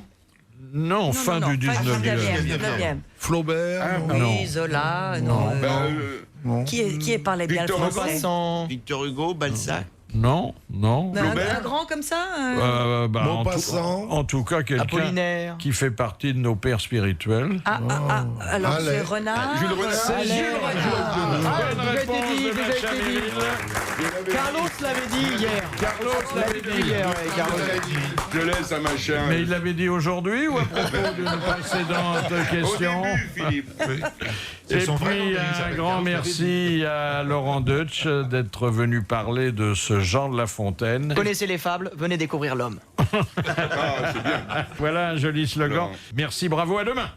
Non, fin du 19e. Flaubert. non. Zola, non. Qui parlait bien le français? Victor Hugo, Balzac. Non. Un grand comme ça en tout cas, quelqu'un Apollinaire. qui fait partie de nos pères spirituels. Alors c'est Renard. Jules Renard. C'est Jules Renard. Bonne déjà réponse été dit, de déjà Macha été dit. Merrill. Carlos l'avait dit hier. Carlos l'avait dit hier. Carlos l'avait dit. Je laisse à machin. Mais il l'avait dit aujourd'hui ou à propos d'une précédente question? Au début, Philippe. Et puis un grand merci à Laurent Deutsch d'être venu parler de ce Jean de La Fontaine. Connaissez les fables, venez découvrir l'homme. Ah, c'est bien. Voilà un joli slogan. Alors. Merci, bravo, à demain.